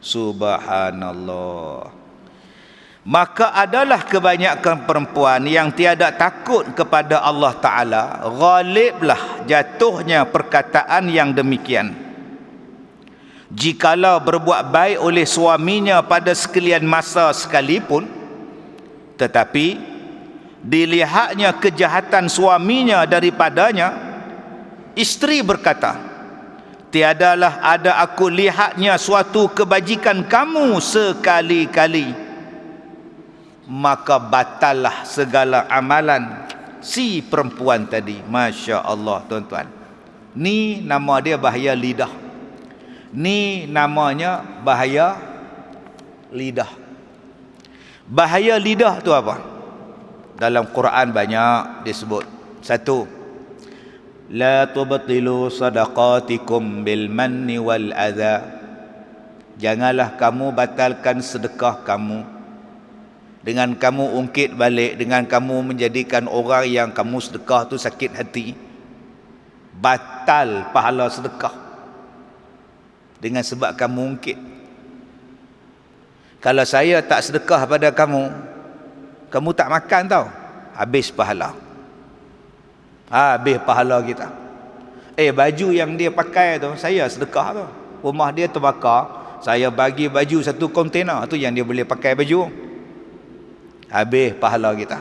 Subhanallah. Maka adalah kebanyakan perempuan yang tiada takut kepada Allah Ta'ala, ghaliblah jatuhnya perkataan yang demikian. Jikalau berbuat baik oleh suaminya pada sekalian masa sekalipun, tetapi dilihatnya kejahatan suaminya daripadanya, isteri berkata, tiadalah ada aku lihatnya suatu kebajikan kamu sekali-kali, maka batallah segala amalan si perempuan tadi. Masya Allah tuan-tuan, ni nama dia bahaya lidah. Ni namanya bahaya lidah. Bahaya lidah tu apa? Dalam Quran banyak disebut. Satu, la tubtilu sadaqatikum bil manni wal adha. Janganlah kamu batalkan sedekah kamu dengan kamu ungkit balik, dengan kamu menjadikan orang yang kamu sedekah tu sakit hati. Batal pahala sedekah dengan sebab kamu ungkit. Kalau saya tak sedekah pada kamu, kamu tak makan tau, habis pahala. Habis pahala kita. Baju yang dia pakai tu, saya sedekah tu. Rumah dia terbakar, saya bagi baju satu kontena tu yang dia boleh pakai baju. Habis pahala kita.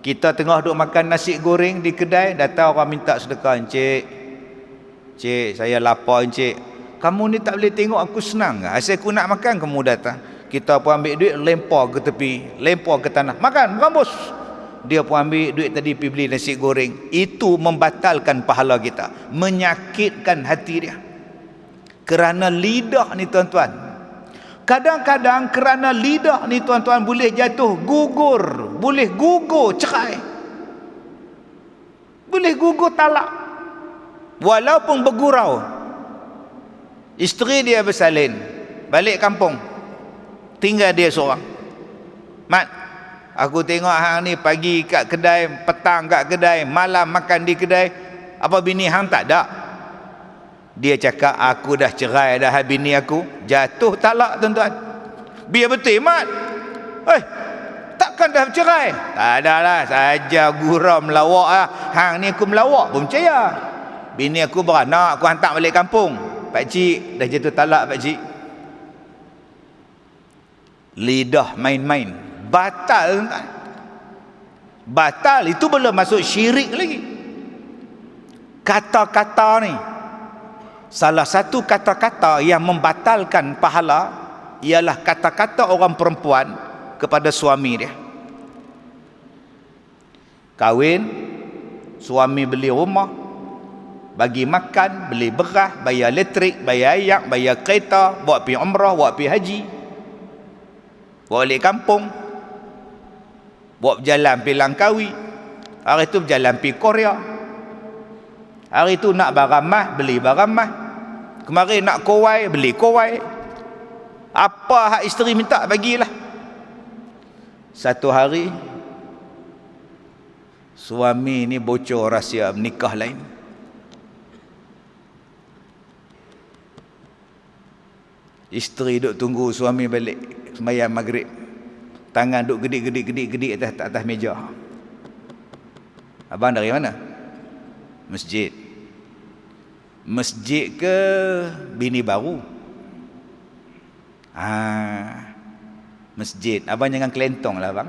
Kita tengah duk makan nasi goreng di kedai, datang orang minta sedekah, encik, saya lapar encik. Kamu ni tak boleh tengok aku senang ke? Asal aku nak makan kamu datang. Kita pun ambil duit, lempar ke tepi, lempar ke tanah. Makan, bos. Dia pun ambil duit tadi pergi beli nasi goreng. Itu membatalkan pahala kita, menyakitkan hati dia. Kerana lidah ni tuan-tuan, kadang-kadang kerana lidah ni tuan-tuan boleh jatuh gugur, boleh gugur cerai, boleh gugur talak. Walaupun bergurau, isteri dia bersalin, balik kampung, tinggal dia seorang. Mat, aku tengok hang ni pagi kat kedai, petang kat kedai, malam makan di kedai, apa bini hang tak ada? Dia cakap, aku dah cerai dah bini aku. Jatuh talak tuan-tuan. Biar betul Mat. Takkan dah cerai? Tak adalah, saja gurau melawak lah. Hang ni aku melawak pun percaya. Bini aku beranak, aku hantar balik kampung. Pakcik dah jatuh talak pakcik. Lidah main-main, batal tuan-tuan. Batal, itu belum masuk syirik lagi. Kata-kata ni, salah satu kata-kata yang membatalkan pahala ialah kata-kata orang perempuan kepada suami dia. Kahwin, suami beli rumah, bagi makan, beli beras, bayar elektrik, bayar air, bayar kereta, buat pergi umrah, buat pergi haji, buat balik kampung, buat berjalan pergi Langkawi, hari tu berjalan pergi Korea, hari tu nak barang mah, beli barang mah, kemarin nak kowai, beli kowai, apa hak isteri minta bagilah. Satu hari suami ni bocor rahsia menikah lain. Isteri duk tunggu suami balik sembahyang maghrib, tangan duk gedik atas meja. Abang dari mana? Masjid. Masjid ke bini baru? Masjid. Abang jangan kelentong lah abang,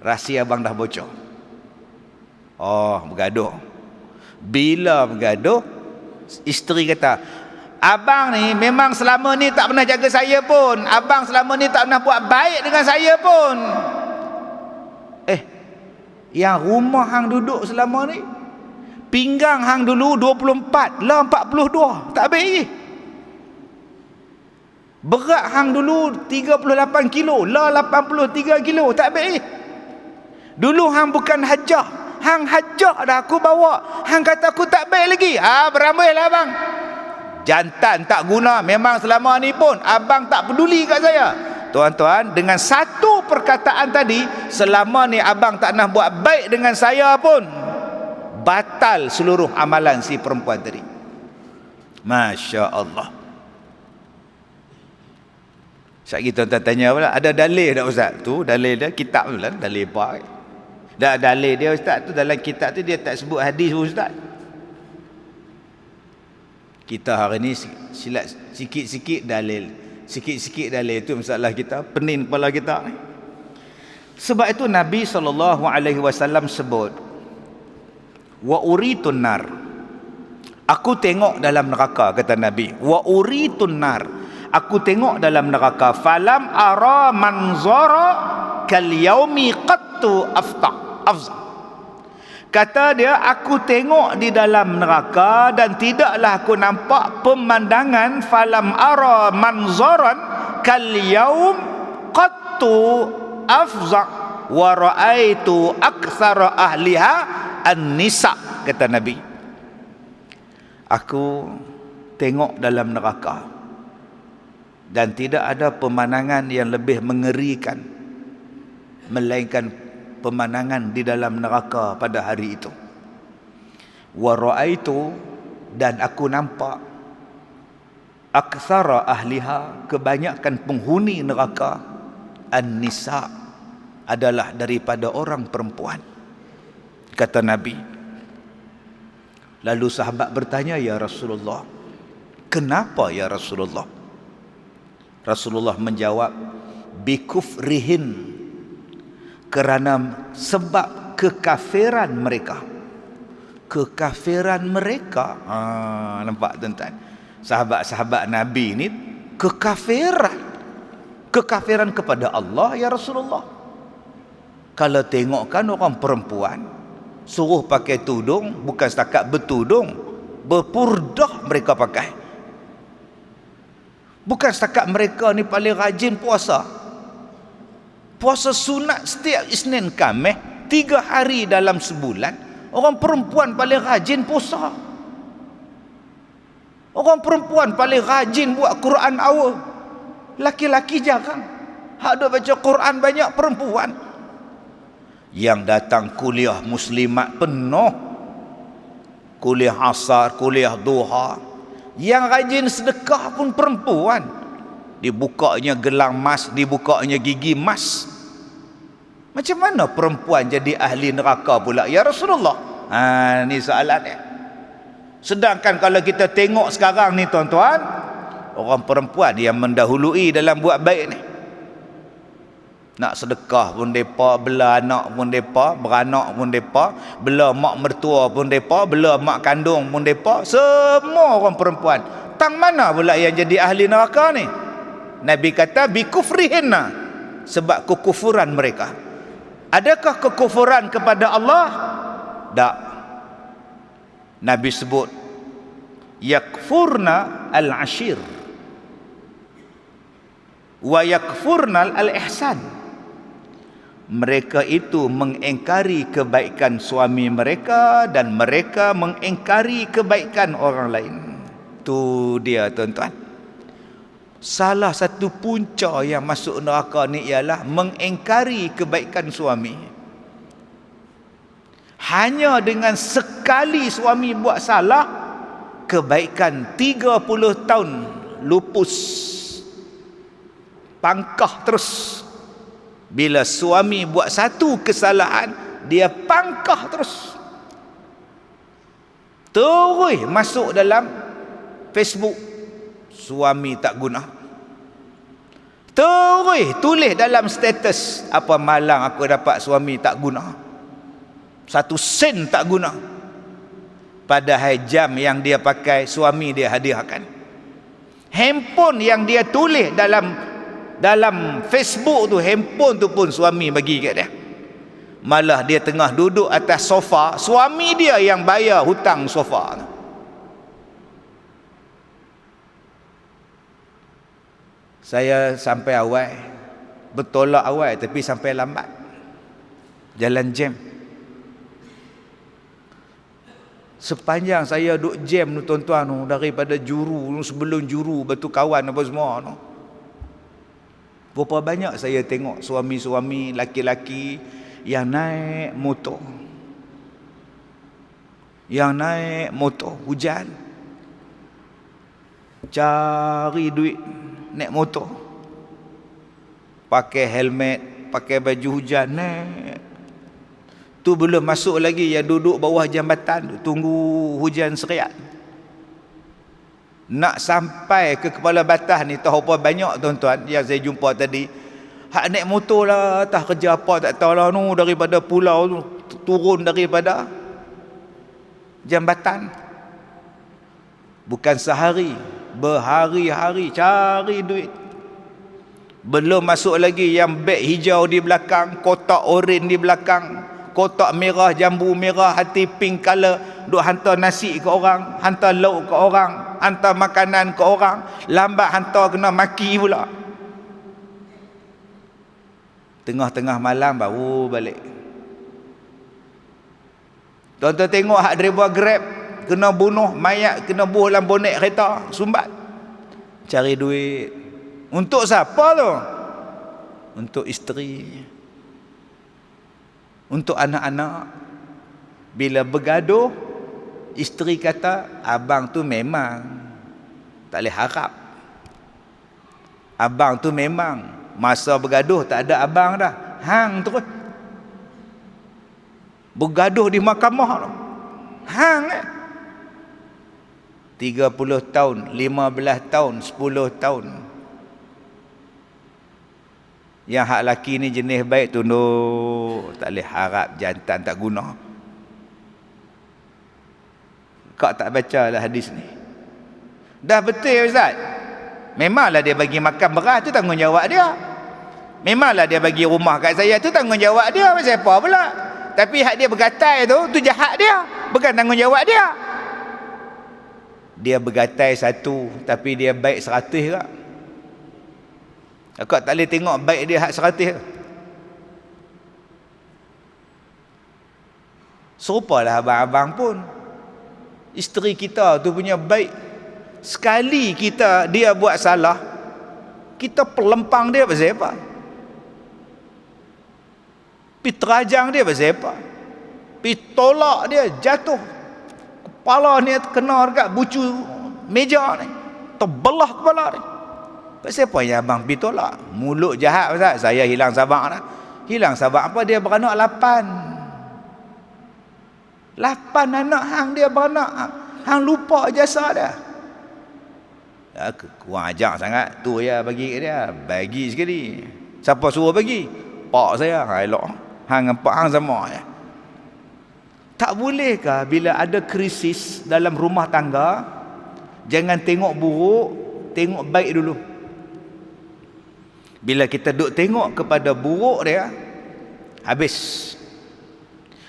rahsia abang dah bocor. Oh, bergaduh. Bila bergaduh, isteri kata, abang ni memang selama ni tak pernah jaga saya pun, abang selama ni tak pernah buat baik dengan saya pun. Yang rumah hang duduk selama ni, pinggang hang dulu 24, lah 42, tak baik lagi. Berat hang dulu 38 kilo, lah 83 kilo, tak baik. Dulu hang bukan hajah, hang hajah dah aku bawa, hang kata aku tak baik lagi. Beramai lah abang. Jantan tak guna, memang selama ni pun abang tak peduli kat saya. Tuan-tuan, dengan satu perkataan tadi, selama ni abang tak nak buat baik dengan saya pun, batal seluruh amalan si perempuan tadi. Masya Allah. Sekejap tuan-tuan tanya pula, ada dalil tak ustaz? Tu dalil dia, kitab pula, dalil apa? Dah dalil dia ustaz tu, dalam kitab tu dia tak sebut hadis pun ustaz. Kita hari ni silat sikit-sikit dalil. Sikit-sikit dalil itu masalah kita, pening kepala kita ni. Sebab itu Nabi SAW sebut, wa uritun nar, aku tengok dalam neraka, kata Nabi, wa uritun nar, aku tengok dalam neraka, falam ara manzara kal yaumi qattu afza. Kata dia, aku tengok di dalam neraka dan tidaklah aku nampak pemandangan, falam ara manzaran kal yaum qattu afza wa raaitu aktsara ahliha an-nisa, kata Nabi. Aku tengok dalam neraka dan tidak ada pemandangan yang lebih mengerikan melainkan pemandangan di dalam neraka pada hari itu. Wa raaitu, dan aku nampak, aktsara ahliha, kebanyakan penghuni neraka, an-nisa, adalah daripada orang perempuan, kata Nabi. Lalu sahabat bertanya, ya Rasulullah, kenapa ya Rasulullah? Rasulullah menjawab, bikufrihin, kerana sebab kekafiran mereka. Kekafiran mereka. Nampak tuan-tuan, sahabat-sahabat Nabi ni kekafiran. Kekafiran kepada Allah, ya Rasulullah. Kalau tengokkan orang perempuan suruh pakai tudung, bukan setakat bertudung, berpurdah mereka pakai. Bukan setakat mereka ni paling rajin puasa. Puasa sunat setiap Isnin Khamis, 3 hari dalam sebulan. Orang perempuan paling rajin puasa. Orang perempuan paling rajin buat Quran awal. Laki-laki jarang. Hak duk baca Quran banyak perempuan. Yang datang kuliah muslimat penuh. Kuliah asar, kuliah duha. Yang rajin sedekah pun perempuan. Dibukanya gelang emas, dibukanya gigi emas. Macam mana perempuan jadi ahli neraka pula ya Rasulullah? Ni soalan dia. Sedangkan kalau kita tengok sekarang ni tuan-tuan, orang perempuan yang mendahului dalam buat baik ni. Nak sedekah pun depa, bela anak pun depa, beranak pun depa, bela mak mertua pun depa, bela mak kandung pun depa, semua orang perempuan. Tang mana pula yang jadi ahli neraka ni? Nabi kata bikufrihinna, sebab kekufuran mereka. Adakah kekufuran kepada Allah? Tak. Nabi sebut yakfurna al-ashir wa yakfurna al-ihsan. Mereka itu mengingkari kebaikan suami mereka dan mereka mengingkari kebaikan orang lain. Tu dia tuan-tuan. Salah satu punca yang masuk neraka ni ialah mengingkari kebaikan suami. Hanya dengan sekali suami buat salah, kebaikan 30 tahun lupus, pangkah terus. Bila suami buat satu kesalahan, dia pangkah terus. Terus masuk dalam Facebook, suami tak guna. Terus tulis dalam status, apa malang aku dapat suami tak guna, 1 sen tak guna. Padahal jam yang dia pakai suami dia hadiahkan. Handphone yang dia tulis dalam Facebook tu, handphone tu pun suami bagi kat dia. Malah dia tengah duduk atas sofa, suami dia yang bayar hutang sofa. Saya sampai awal, bertolak awal tapi sampai lambat. Jalan jam. Sepanjang saya duduk jam tu tuan-tuan, daripada juru, sebelum juru, batu kawan apa semua tu, berapa banyak saya tengok suami-suami laki-laki yang naik motor. Yang naik motor hujan, cari duit naik motor, pakai helmet, pakai baju hujan, naik. Tu belum masuk lagi yang duduk bawah jambatan tunggu hujan seriat. Nak sampai ke kepala batas ni, tahu apa banyak tuan-tuan yang saya jumpa tadi, hak naik motor lah, tak kerja apa tak tahu lah, daripada pulau tu turun daripada jambatan, bukan sehari, berhari-hari cari duit. Belum masuk lagi yang beg hijau di belakang, kotak oren di belakang, kotak merah, jambu merah, hati pink color, duk hantar nasi ke orang, hantar lauk ke orang, hantar makanan ke orang, lambat hantar kena maki pula. Tengah-tengah malam baru balik. Tuan-tuan tengok hak driver Grab kena bunuh, mayat kena bunuh dalam bonet kereta, sumbat. Cari duit. Untuk siapa tu? Untuk isteri, untuk anak-anak. Bila bergaduh, isteri kata, abang tu memang tak boleh harap. Abang tu memang masa bergaduh tak ada abang dah, hang terus. Bergaduh di mahkamah tu, hang 30 tahun, 15 tahun, 10 tahun. Yang hak laki ni jenis baik tu, tak boleh harap, jantan tak guna. Kau tak baca lah hadis ni. Dah betul Ustaz. Memanglah dia bagi makan beras tu tanggungjawab dia. Memanglah dia bagi rumah kat saya tu tanggungjawab dia. Macam apa pula? Tapi hak dia bergatai tu jahat dia, bukan tanggungjawab dia. Dia bergatai 1 tapi dia baik 100 tak? Akak tak boleh tengok baik dia hak 100. Serupalah abang-abang pun. Isteri kita tu punya baik. Sekali dia buat salah, kita pelempang dia pasal apa? Pi terajang dia pasal apa? Pi tolak dia jatuh. Kepala ni kena dekat bucu meja ni, terbelah kepala ni. Pasal apa yang abang pi tolak? Mulut jahat Ustaz. Saya hilang sabak dah. Hilang sabak apa? Dia beranak 8 anak, hang dia beranak, hang lupa jasa dia. Kurang ajar sangat. Tu ya bagi dia. Bagi sekali. Siapa suruh bagi? Pak saya. Elok. Hang dengan pak hang sama ya. Tak bolehkah bila ada krisis dalam rumah tangga, jangan tengok buruk, tengok baik dulu. Bila kita duk tengok kepada buruk dia, habis.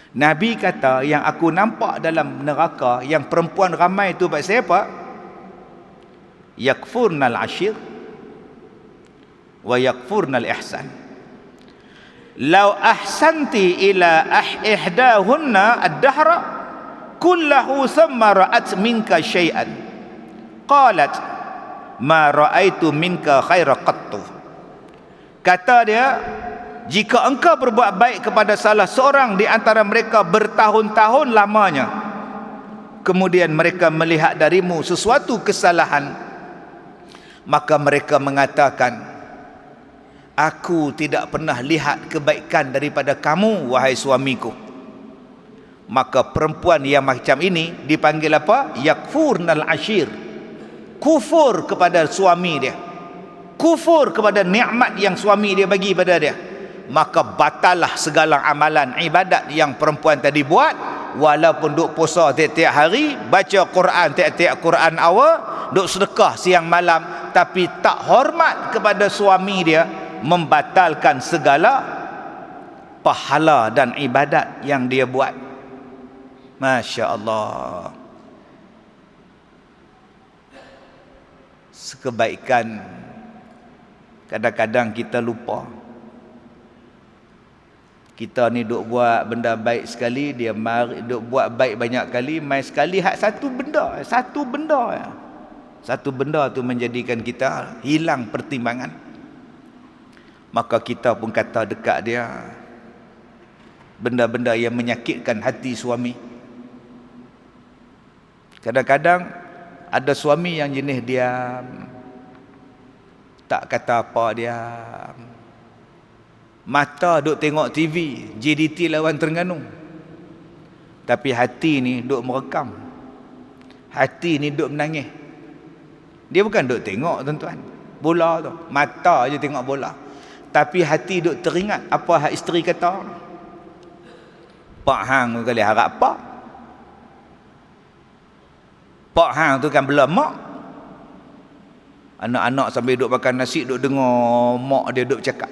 Nabi kata yang aku nampak dalam neraka yang perempuan ramai tu buat siapa? Yakfurnal ashir wa yakfurnal ihsan. Lau ahsanti ila ihdahunna ad-dahra kullahu thumma ra'at minka syai'an qalat ma ra'aitu minka khaira qattu. Kata dia, jika engkau berbuat baik kepada salah seorang di antara mereka bertahun-tahun lamanya, kemudian mereka melihat darimu sesuatu kesalahan, maka mereka mengatakan, aku tidak pernah lihat kebaikan daripada kamu, wahai suamiku. Maka perempuan yang macam ini dipanggil apa? Yakfurnal ashir. Kufur kepada suami dia, kufur kepada nikmat yang suami dia bagi pada dia. Maka batallah segala amalan ibadat yang perempuan tadi buat. Walaupun duk puasa tiap-tiap hari, baca Quran tiap-tiap Quran awal, duk sedekah siang malam, tapi tak hormat kepada suami dia, membatalkan segala pahala dan ibadat yang dia buat. Masya Allah. Sekebaikan kadang-kadang kita lupa. Kita ni duk buat benda baik sekali, dia mari duk buat baik banyak kali, mai sekali hak satu benda tu menjadikan kita hilang pertimbangan. Maka kita pun kata dekat dia benda-benda yang menyakitkan hati suami. Kadang-kadang ada suami yang jenis diam, tak kata apa, diam. Mata duk tengok TV JDT lawan Terengganu, tapi hati ni duk merekam, hati ni duk menangis. Dia bukan duk tengok tuan-tuan bola tu, mata je tengok bola, tapi hati duk teringat apa hak isteri kata. Pak hang tu kali harap Pak hang tu kan bela mak. Anak-anak sambil duk makan nasi duk dengar mak dia duk cakap.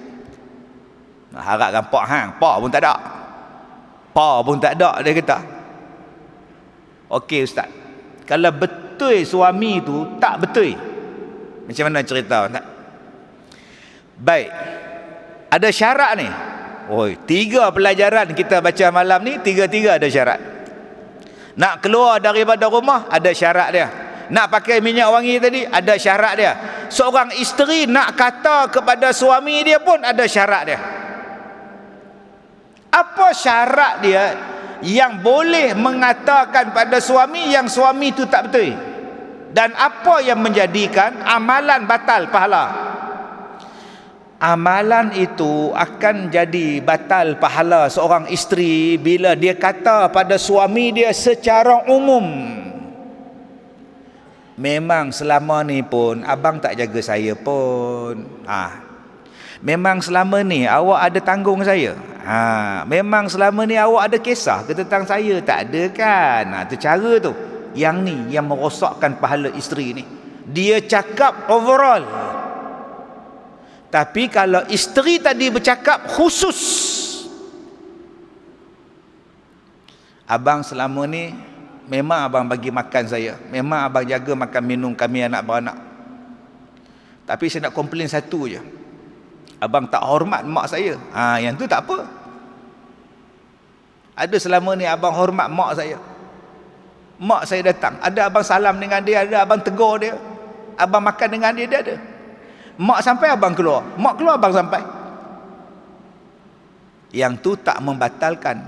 Harapkan pak hang, pak pun tak ada. Pa pun tak ada, dia kata. Okey ustaz, kalau betul suami tu tak betul, macam mana cerita tak? Baik, ada syarat ni. Oi, 3 pelajaran kita baca malam ni, 3-3 ada syarat. Nak keluar daripada rumah ada syarat dia. Nak pakai minyak wangi tadi ada syarat dia. Seorang isteri nak kata kepada suami dia pun ada syarat dia. Apa syarat dia yang boleh mengatakan pada suami yang suami itu tak betul? Dan apa yang menjadikan amalan batal pahala? Amalan itu akan jadi batal pahala seorang isteri bila dia kata pada suami dia secara umum, memang selama ni pun abang tak jaga saya pun. Memang selama ni awak ada tanggung saya. Memang selama ni awak ada kisah ke tentang saya? Tak ada kan? Tu cara tu. Yang ni yang merosakkan pahala isteri ni. Dia cakap overall. Tapi kalau isteri tadi bercakap khusus, abang selama ni memang abang bagi makan saya, memang abang jaga makan minum kami anak beranak, tapi saya nak komplain satu je, abang tak hormat mak saya. Yang tu tak apa. Ada selama ni abang hormat mak saya. Mak saya datang, ada abang salam dengan dia, ada abang tegur dia, abang makan dengan dia, dia ada. Mak sampai abang keluar, mak keluar abang sampai. Yang tu tak membatalkan,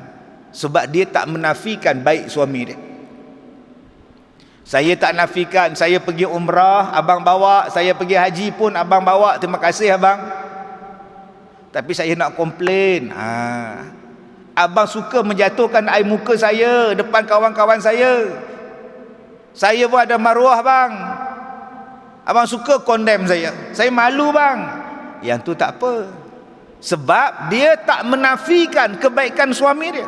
sebab dia tak menafikan baik suami dia. Saya tak nafikan, saya pergi umrah abang bawa, saya pergi haji pun abang bawa, terima kasih abang. Tapi saya nak komplain, abang suka menjatuhkan air muka saya depan kawan-kawan saya. Saya pun ada maruah bang, abang suka condemn saya. Saya malu bang. Yang tu tak apa, sebab dia tak menafikan kebaikan suami dia.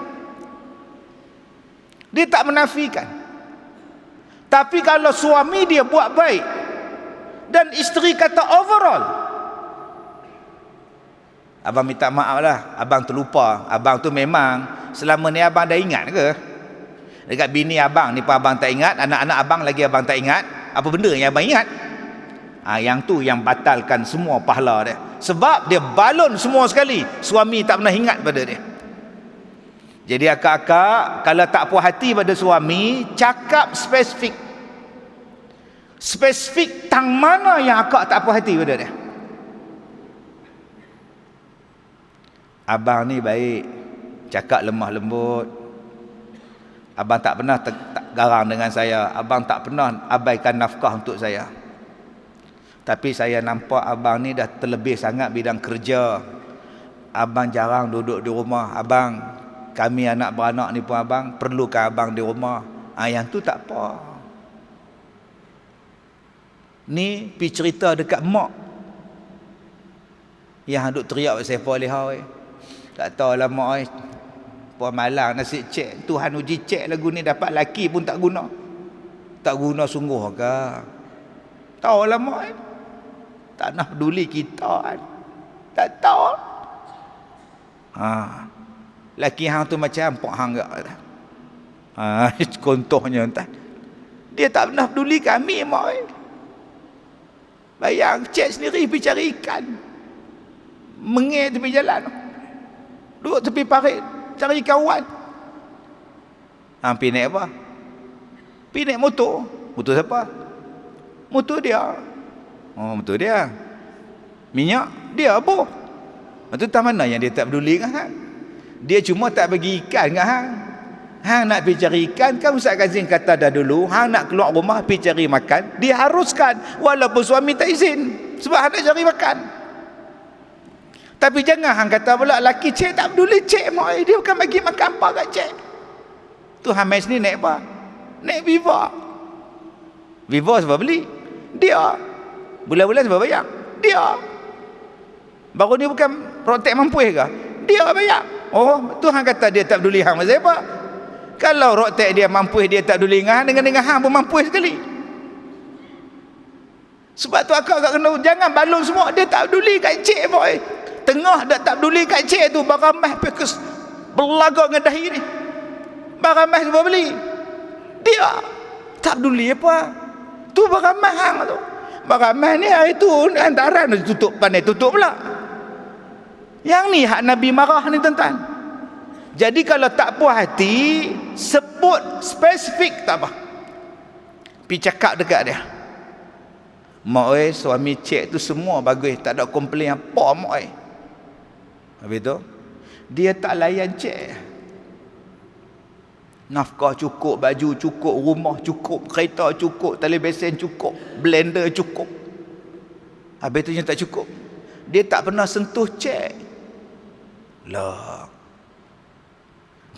Dia tak menafikan. Tapi kalau suami dia buat baik dan isteri kata overall, Abang minta maaf lah, abang terlupa. Abang tu memang selama ni abang dah ingat ke? Dekat bini abang ni pun abang tak ingat, anak-anak abang lagi abang tak ingat. Apa benda yang abang ingat? Yang tu yang batalkan semua pahala dia. Sebab dia balon semua sekali, suami tak pernah ingat pada dia. Jadi akak-akak kalau tak puas hati pada suami, cakap spesifik. Spesifik tang mana yang akak tak puas hati pada dia. Abang ni baik, cakap lemah lembut. Abang tak pernah garang dengan saya. Abang tak pernah abaikan nafkah untuk saya. Tapi saya nampak abang ni dah terlebih sangat bidang kerja. Abang jarang duduk di rumah. Abang, kami anak beranak ni pun abang perlukan abang di rumah. Yang tu tak apa. Ni pergi cerita dekat mak yang duk teriak pasal Saiful Alihah. Tak tahulah mak puan malang nasi cek. Tuhan uji cek lagu ni dapat laki pun tak guna. Tak guna sungguh ke? Tahulah mak. Tak nak peduli kita kan. Tak tahu. Laki hang tu macam pok hang gak. Contohnya entah. Dia tak pernah peduli kami mak. Bayang cek sendiri pergi cari ikan. Mengir tepi jalan. Duduk tepi parit cari kawan. Pergi naik apa? Pergi naik motor. Motor siapa? Motor dia. Motor dia. Minyak dia apa? Itu tak mana yang dia tak peduli kan hang? Dia cuma tak bagi ikan kan hang? Hang nak pergi cari ikan kan Ustaz Kazim kata dah dulu, hang nak keluar rumah pergi cari makan, diharuskan walaupun suami tak izin sebab hang nak cari makan. Tapi jangan hang kata pula laki cik tak peduli cik mak, dia bukan bagi makan apa kat cik. Tu hang main sini naik apa? Naik Viva. Viva sebab beli. Dia. Bulan-bulan sebab bayar. Dia. Baru ni bukan protek mampu ke? Dia bayar. Tu hang kata dia tak peduli hang pasal apa? Kalau rotek dia mampu dia tak peduli dengan hang pun mampu sekali. Sebab tu akak kena jangan balon semua dia tak peduli kat cik boy. Tengah dah tak peduli kat cik tu baramah pekus berlagak dengan dahi ni. Baramah sebab beli. Dia tak peduli apa. Tu baramah hang tu. Baramah ni hari tu hantaran tutup pandai tutup pula. Yang ni hak Nabi marah ni tuan-tuan. Jadi kalau tak puas hati, sebut spesifik tak apa. Pergi cakap dekat dia. Mak suami cik tu semua bagus, tak ada komplain apa mak Habis tu dia tak layan cik. Nafkah cukup, baju cukup, rumah cukup, kereta cukup, televisen cukup, blender cukup. Habis tu yang tak cukup, dia tak pernah sentuh cik. Lah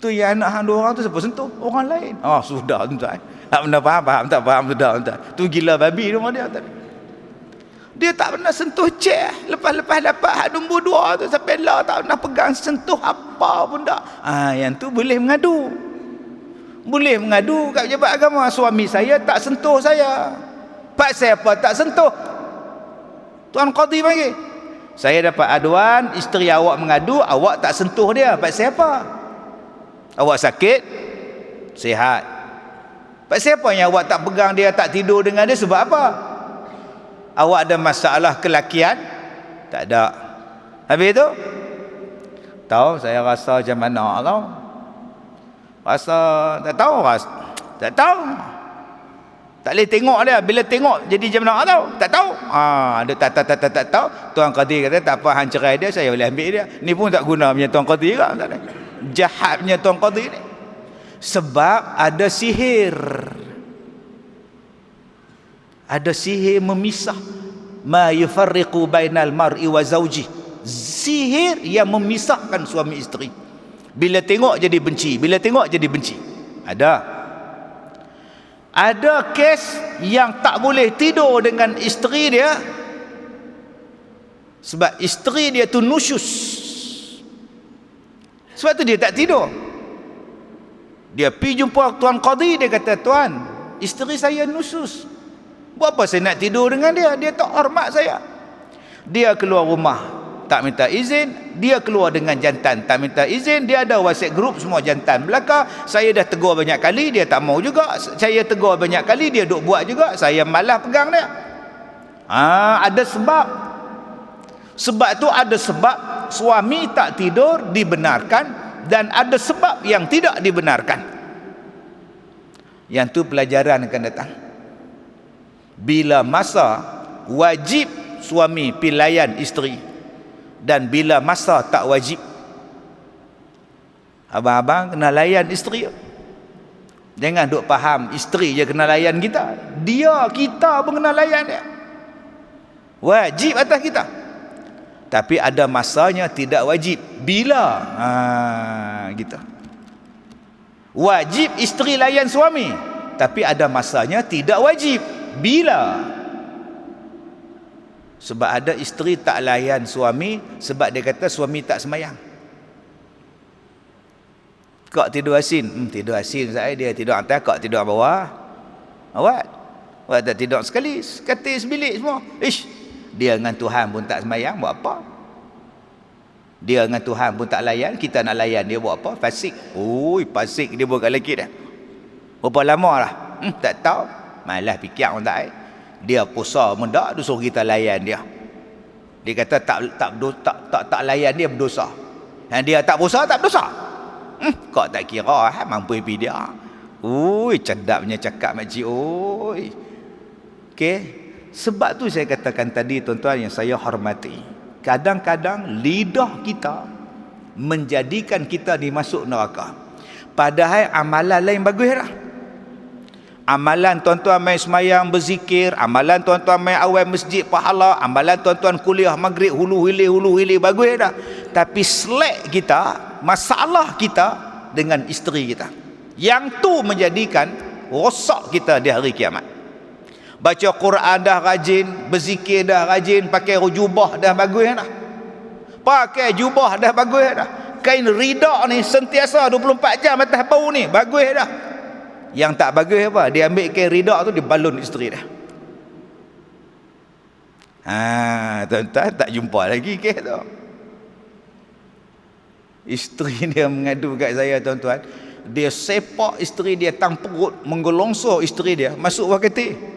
tu yang anak hang dua orang tu siapa sentuh? Orang lain. Sudah tuan-tuan. Tak pernah faham, tak faham sudah tuan-tuan. Tu gila babi rumah dia tuan. Dia tak pernah sentuh cek. Lepas-lepas dapat hak nombor 2 tu sampai lah tak pernah pegang sentuh apa pun tak. Yang tu boleh mengadu. Boleh mengadu kat pejabat agama. Suami saya tak sentuh saya. Pak saya apa tak sentuh? Tuan Qadhi panggil. Saya dapat aduan, isteri awak mengadu, awak tak sentuh dia. Pak saya apa? Awak sakit? Sihat. Pak siapa yang awak tak pegang dia, tak tidur dengan dia sebab apa? Awak ada masalah kelakian? Tak ada. Habis tu? Tahu saya rasa macam mana tau? Rasa tak tahu rasa. Tak tahu. Tak boleh tengok dia. Bila tengok jadi macam mana tahu? Tak tahu. Dia tak tahu. Tuan Qadhi kata tak apa hang cerai dia, saya boleh ambil dia. Ni pun tak guna punya Tuan Qadhi juga. Tak ada. Jahatnya Tuan Qadhi ni. Sebab ada sihir. Ada sihir memisah. Ma yufarriqu bainal mar'i wa zawji. Sihir yang memisahkan suami isteri. Bila tengok jadi benci, bila tengok jadi benci. Ada kes yang tak boleh tidur dengan isteri dia sebab isteri dia tu nusyus. Sebab tu dia tak tidur. Dia pergi jumpa Tuan Qadhi, dia kata, "Tuan, isteri saya nusyus. Buat apa saya nak tidur dengan dia? Dia tak hormat saya." Dia keluar rumah. tak minta izin, dia keluar dengan jantan. Tak minta izin, dia ada WhatsApp group semua jantan belaka. Saya dah tegur banyak kali, dia tak mau juga. Saya tegur banyak kali, dia duk buat juga. Saya malas pegang dia. Ada sebab. Sebab tu ada sebab suami tak tidur dibenarkan, dan ada sebab yang tidak dibenarkan. Yang tu pelajaran akan datang. Bila masa wajib suami pilihan isteri, dan bila masa tak wajib. Abang-abang kena layan isteri. Jangan duk faham isteri je kena layan kita. Kita pun kena layan dia. Wajib atas kita. Tapi ada masanya tidak wajib. Bila? Gitu. Wajib isteri layan suami, tapi ada masanya tidak wajib. Bila? Sebab ada isteri tak layan suami sebab dia kata suami tak semayang. Kak tidur asin. Tidur asin saya, dia tidur atas, kak tidur bawah. Awak tak tidur sekali, katil sebilik semua. Dia dengan Tuhan pun tak semayang, buat apa? Dia dengan Tuhan pun tak layan, kita nak layan dia, buat apa? Fasik. Fasik dia buat kat lelaki dah. Berapa lama lah? Tak tahu. Malas fikir pun tak. Dia puasa mendak, dia suruh kita layan dia. Dia kata tak layan dia berdosa. Dan dia tak puasa tak berdosa. Kau tak kira mampu pi dia. Cedapnya cakap makcik. Okey. Sebab tu saya katakan tadi, tuan-tuan yang saya hormati, kadang-kadang lidah kita menjadikan kita dimasuk neraka. Padahal amalan lain bagus lah. Amalan tuan-tuan main semayang berzikir, amalan tuan-tuan main awal masjid pahala, amalan tuan-tuan kuliah maghrib hulu hilir bagus dah. Tapi selek kita, masalah kita dengan isteri kita, yang tu menjadikan rosak kita di hari kiamat. Baca Quran dah rajin, berzikir dah rajin, pakai jubah dah bagus dah. Pakai jubah dah bagus dah. Kain rida ni sentiasa 24 jam atas bau ni, bagus dah. Yang tak bagus apa? Dia ambil kain rida tu, dia balun isteri dah. Tuan-tuan tak jumpa lagi kes tu. Isteri dia mengadu kat saya, tuan-tuan. Dia sepak isteri dia tang perut, menggelongsor isteri dia masuk wakati.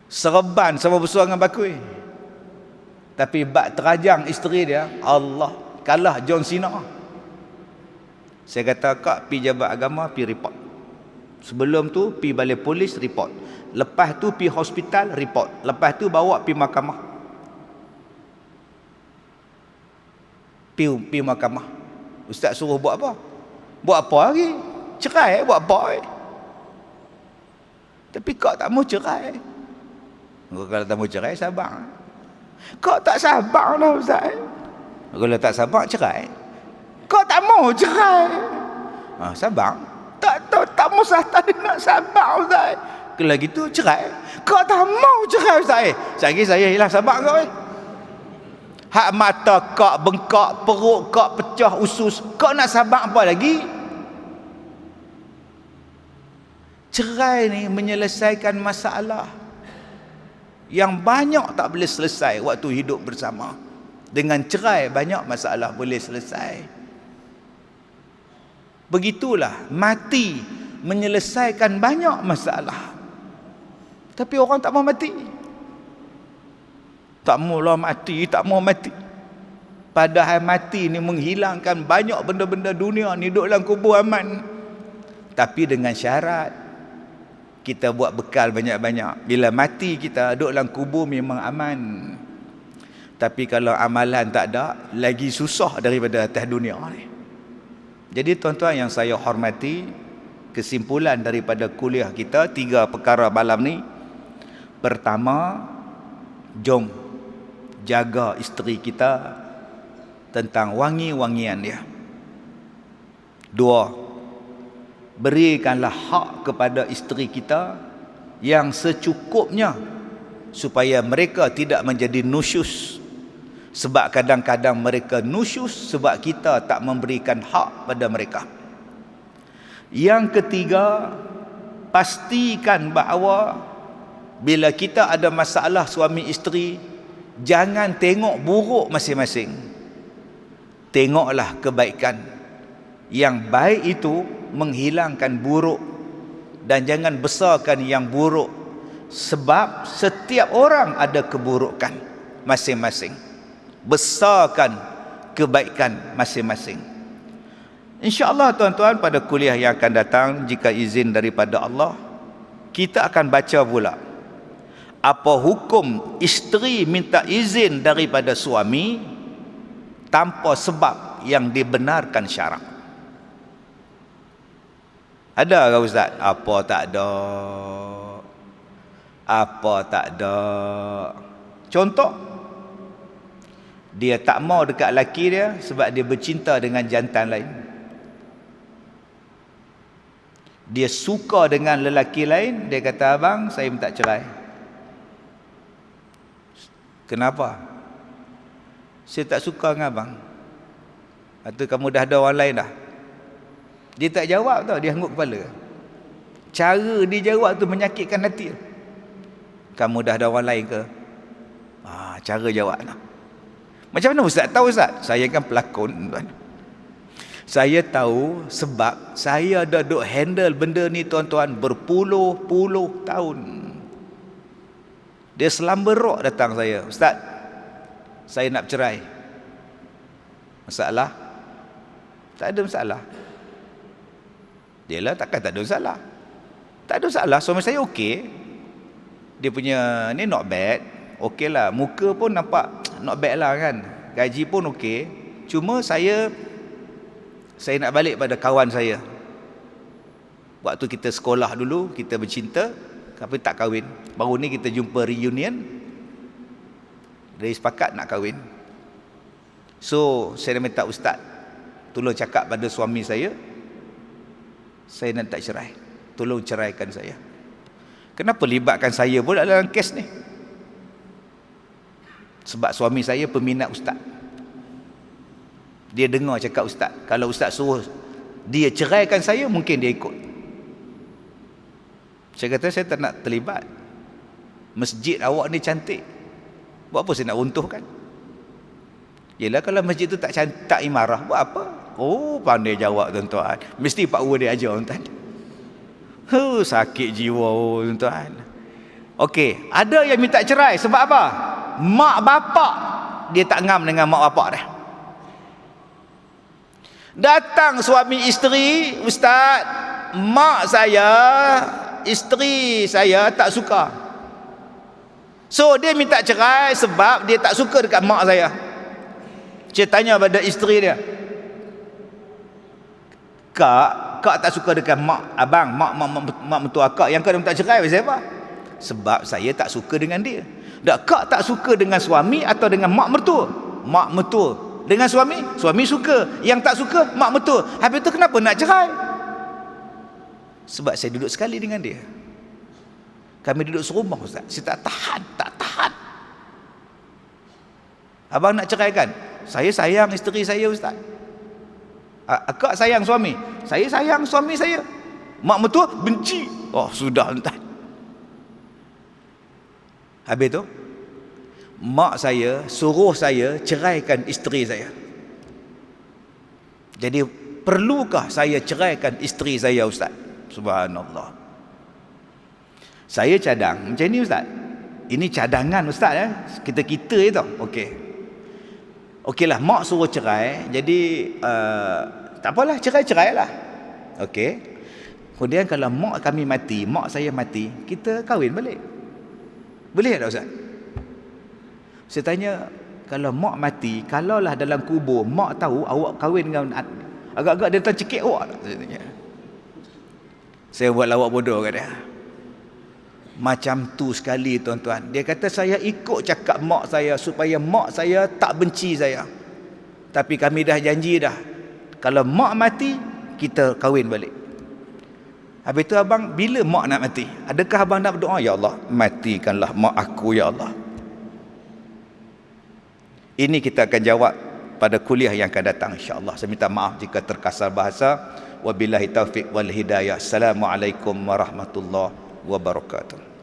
Serban sama besar dengan bakui. Tapi bak terajang isteri dia, Allah, kalah John Cena. Saya kata, kak pi jabat agama, pi report. Sebelum tu pi balai polis, report. Lepas tu pi hospital, report. Lepas tu bawa pi mahkamah. Pi mahkamah. Ustaz suruh buat apa? Buat apa lagi? Cerai, buat apa? Tapi kak tak mau cerai. Kalau tak mau cerai, sabar. Kak tak sabar lah Ustaz. Kalau tak sabar, cerai. Kau tak mau cerai. Sabar. Tak mau tak nak sabar Ustaz. Kalau gitu cerai. Kau tak mau cerai Ustaz. Saya hilang sabar kau. Hak mata kau bengkak, perut kau pecah usus. Kau nak sabar apa lagi? Cerai ni menyelesaikan masalah yang banyak tak boleh selesai waktu hidup bersama. Dengan cerai banyak masalah boleh selesai. Begitulah mati menyelesaikan banyak masalah. Tapi orang tak mau mati. Tak maulah mati, tak mau mati. Padahal mati ni menghilangkan banyak benda-benda dunia ni, duduk dalam kubur aman. Tapi dengan syarat kita buat bekal banyak-banyak. Bila mati kita duduk dalam kubur memang aman. Tapi kalau amalan tak ada, lagi susah daripada atas dunia ni. Jadi tuan-tuan yang saya hormati, kesimpulan daripada kuliah kita 3 perkara malam ni. Pertama, jom jaga isteri kita tentang wangi-wangian dia. 2, berikanlah hak kepada isteri kita yang secukupnya supaya mereka tidak menjadi nusyus. Sebab kadang-kadang mereka nusyus sebab kita tak memberikan hak pada mereka. Yang ketiga, pastikan bahawa bila kita ada masalah suami isteri, Jangan tengok buruk masing-masing. Tengoklah kebaikan. Yang baik itu menghilangkan buruk, dan jangan besarkan yang buruk, sebab setiap orang ada keburukan masing-masing. Besarkan kebaikan masing-masing. InsyaAllah tuan-tuan, pada kuliah yang akan datang, jika izin daripada Allah, kita akan baca pula apa hukum isteri minta izin daripada suami tanpa sebab yang dibenarkan syarak. Ada ke Ustaz? Apa tak ada? Apa tak ada? Contoh, dia tak mau dekat lelaki dia sebab dia bercinta dengan jantan lain. Dia suka dengan lelaki lain, dia kata, abang, saya minta cerai. Kenapa? Saya tak suka dengan abang. Atau kamu dah ada orang lain dah? Dia tak jawab tau, dia hangguk kepala. Cara dia jawab tu menyakitkan hati. Kamu dah ada orang lain ke? Cara jawab lah. Macam mana Ustaz tahu Ustaz? Saya kan pelakon, tuan. Saya tahu sebab saya dah duk handle benda ni tuan-tuan berpuluh-puluh tahun. Dia selamberok datang saya, Ustaz, saya nak cerai. Masalah? Tak ada masalah. Dia lah, takkan tak ada masalah. Tak ada masalah, suami saya okey. Dia punya ni not bad. Okey lah, muka pun nampak not bad lah kan. Gaji pun okey. Cuma saya nak balik pada kawan saya. Waktu kita sekolah dulu, kita bercinta, tapi tak kahwin. Baru ni kita jumpa reunion, dia sepakat nak kahwin. So saya minta Ustaz tolong cakap pada suami saya nak tak cerai, tolong ceraikan saya. Kenapa libatkan saya pula dalam kes ni? Sebab suami saya peminat Ustaz. Dia dengar cakap Ustaz, kalau Ustaz suruh dia ceraikan saya, mungkin dia ikut. Saya kata, saya tak nak terlibat. Masjid awak ni cantik, buat apa saya nak runtuhkan? Yelah, kalau masjid tu tak imarah, buat apa? Oh, pandai jawab tuan-tuan. Mesti Pak Ua dia ajar tuan-tuan. Sakit jiwa tuan-tuan. Okey, ada yang minta cerai sebab apa? Mak bapak dia tak ngam dengan mak bapak dia. Datang suami isteri, Ustaz, mak saya, isteri saya tak suka. So dia minta cerai sebab dia tak suka dekat mak saya. Saya tanya pada isteri dia, Kak tak suka dekat mak abang, mak mentua kak, yang kau dah minta cerai pasal apa? Sebab saya tak suka dengan dia. Dak, kak tak suka dengan suami atau dengan mak mertua? Mak mertua. Dengan suami suka. Yang tak suka mak mertua. Habis tu kenapa nak cerai? Sebab saya duduk sekali dengan dia. Kami duduk serumah Ustaz. Saya tak tahan. Abang nak ceraikan? Saya sayang isteri saya Ustaz. Akak sayang suami. Saya sayang suami saya. Mak mertua benci. Oh sudah Ustaz. Habis tu mak saya suruh saya ceraikan isteri saya. Jadi perlukah saya ceraikan isteri saya Ustaz? Subhanallah. Saya cadang macam ni Ustaz. Ini cadangan Ustaz ya. Kita je tau. Okeylah, mak suruh cerai. Jadi tak apalah, cerai lah. Okey. Kemudian kalau mak saya mati, kita kahwin balik. Boleh tak Ustaz? Saya tanya, kalau mak mati, kalaulah dalam kubur mak tahu awak kahwin dengan agak-agak dia datang cekik awak tak? Saya tanya. Saya buat lawak bodoh kat dia. Macam tu sekali tuan-tuan. Dia kata saya ikut cakap mak saya supaya mak saya tak benci saya. Tapi kami dah janji dah, kalau mak mati kita kahwin balik. Habis tu abang, bila mak nak mati, adakah abang nak berdoa, ya Allah matikanlah mak aku ya Allah? Ini kita akan jawab pada kuliah yang akan datang insya-Allah. Saya minta maaf jika terkasar bahasa. Wabillahi taufiq wal hidayah. Assalamualaikum warahmatullahi wabarakatuh.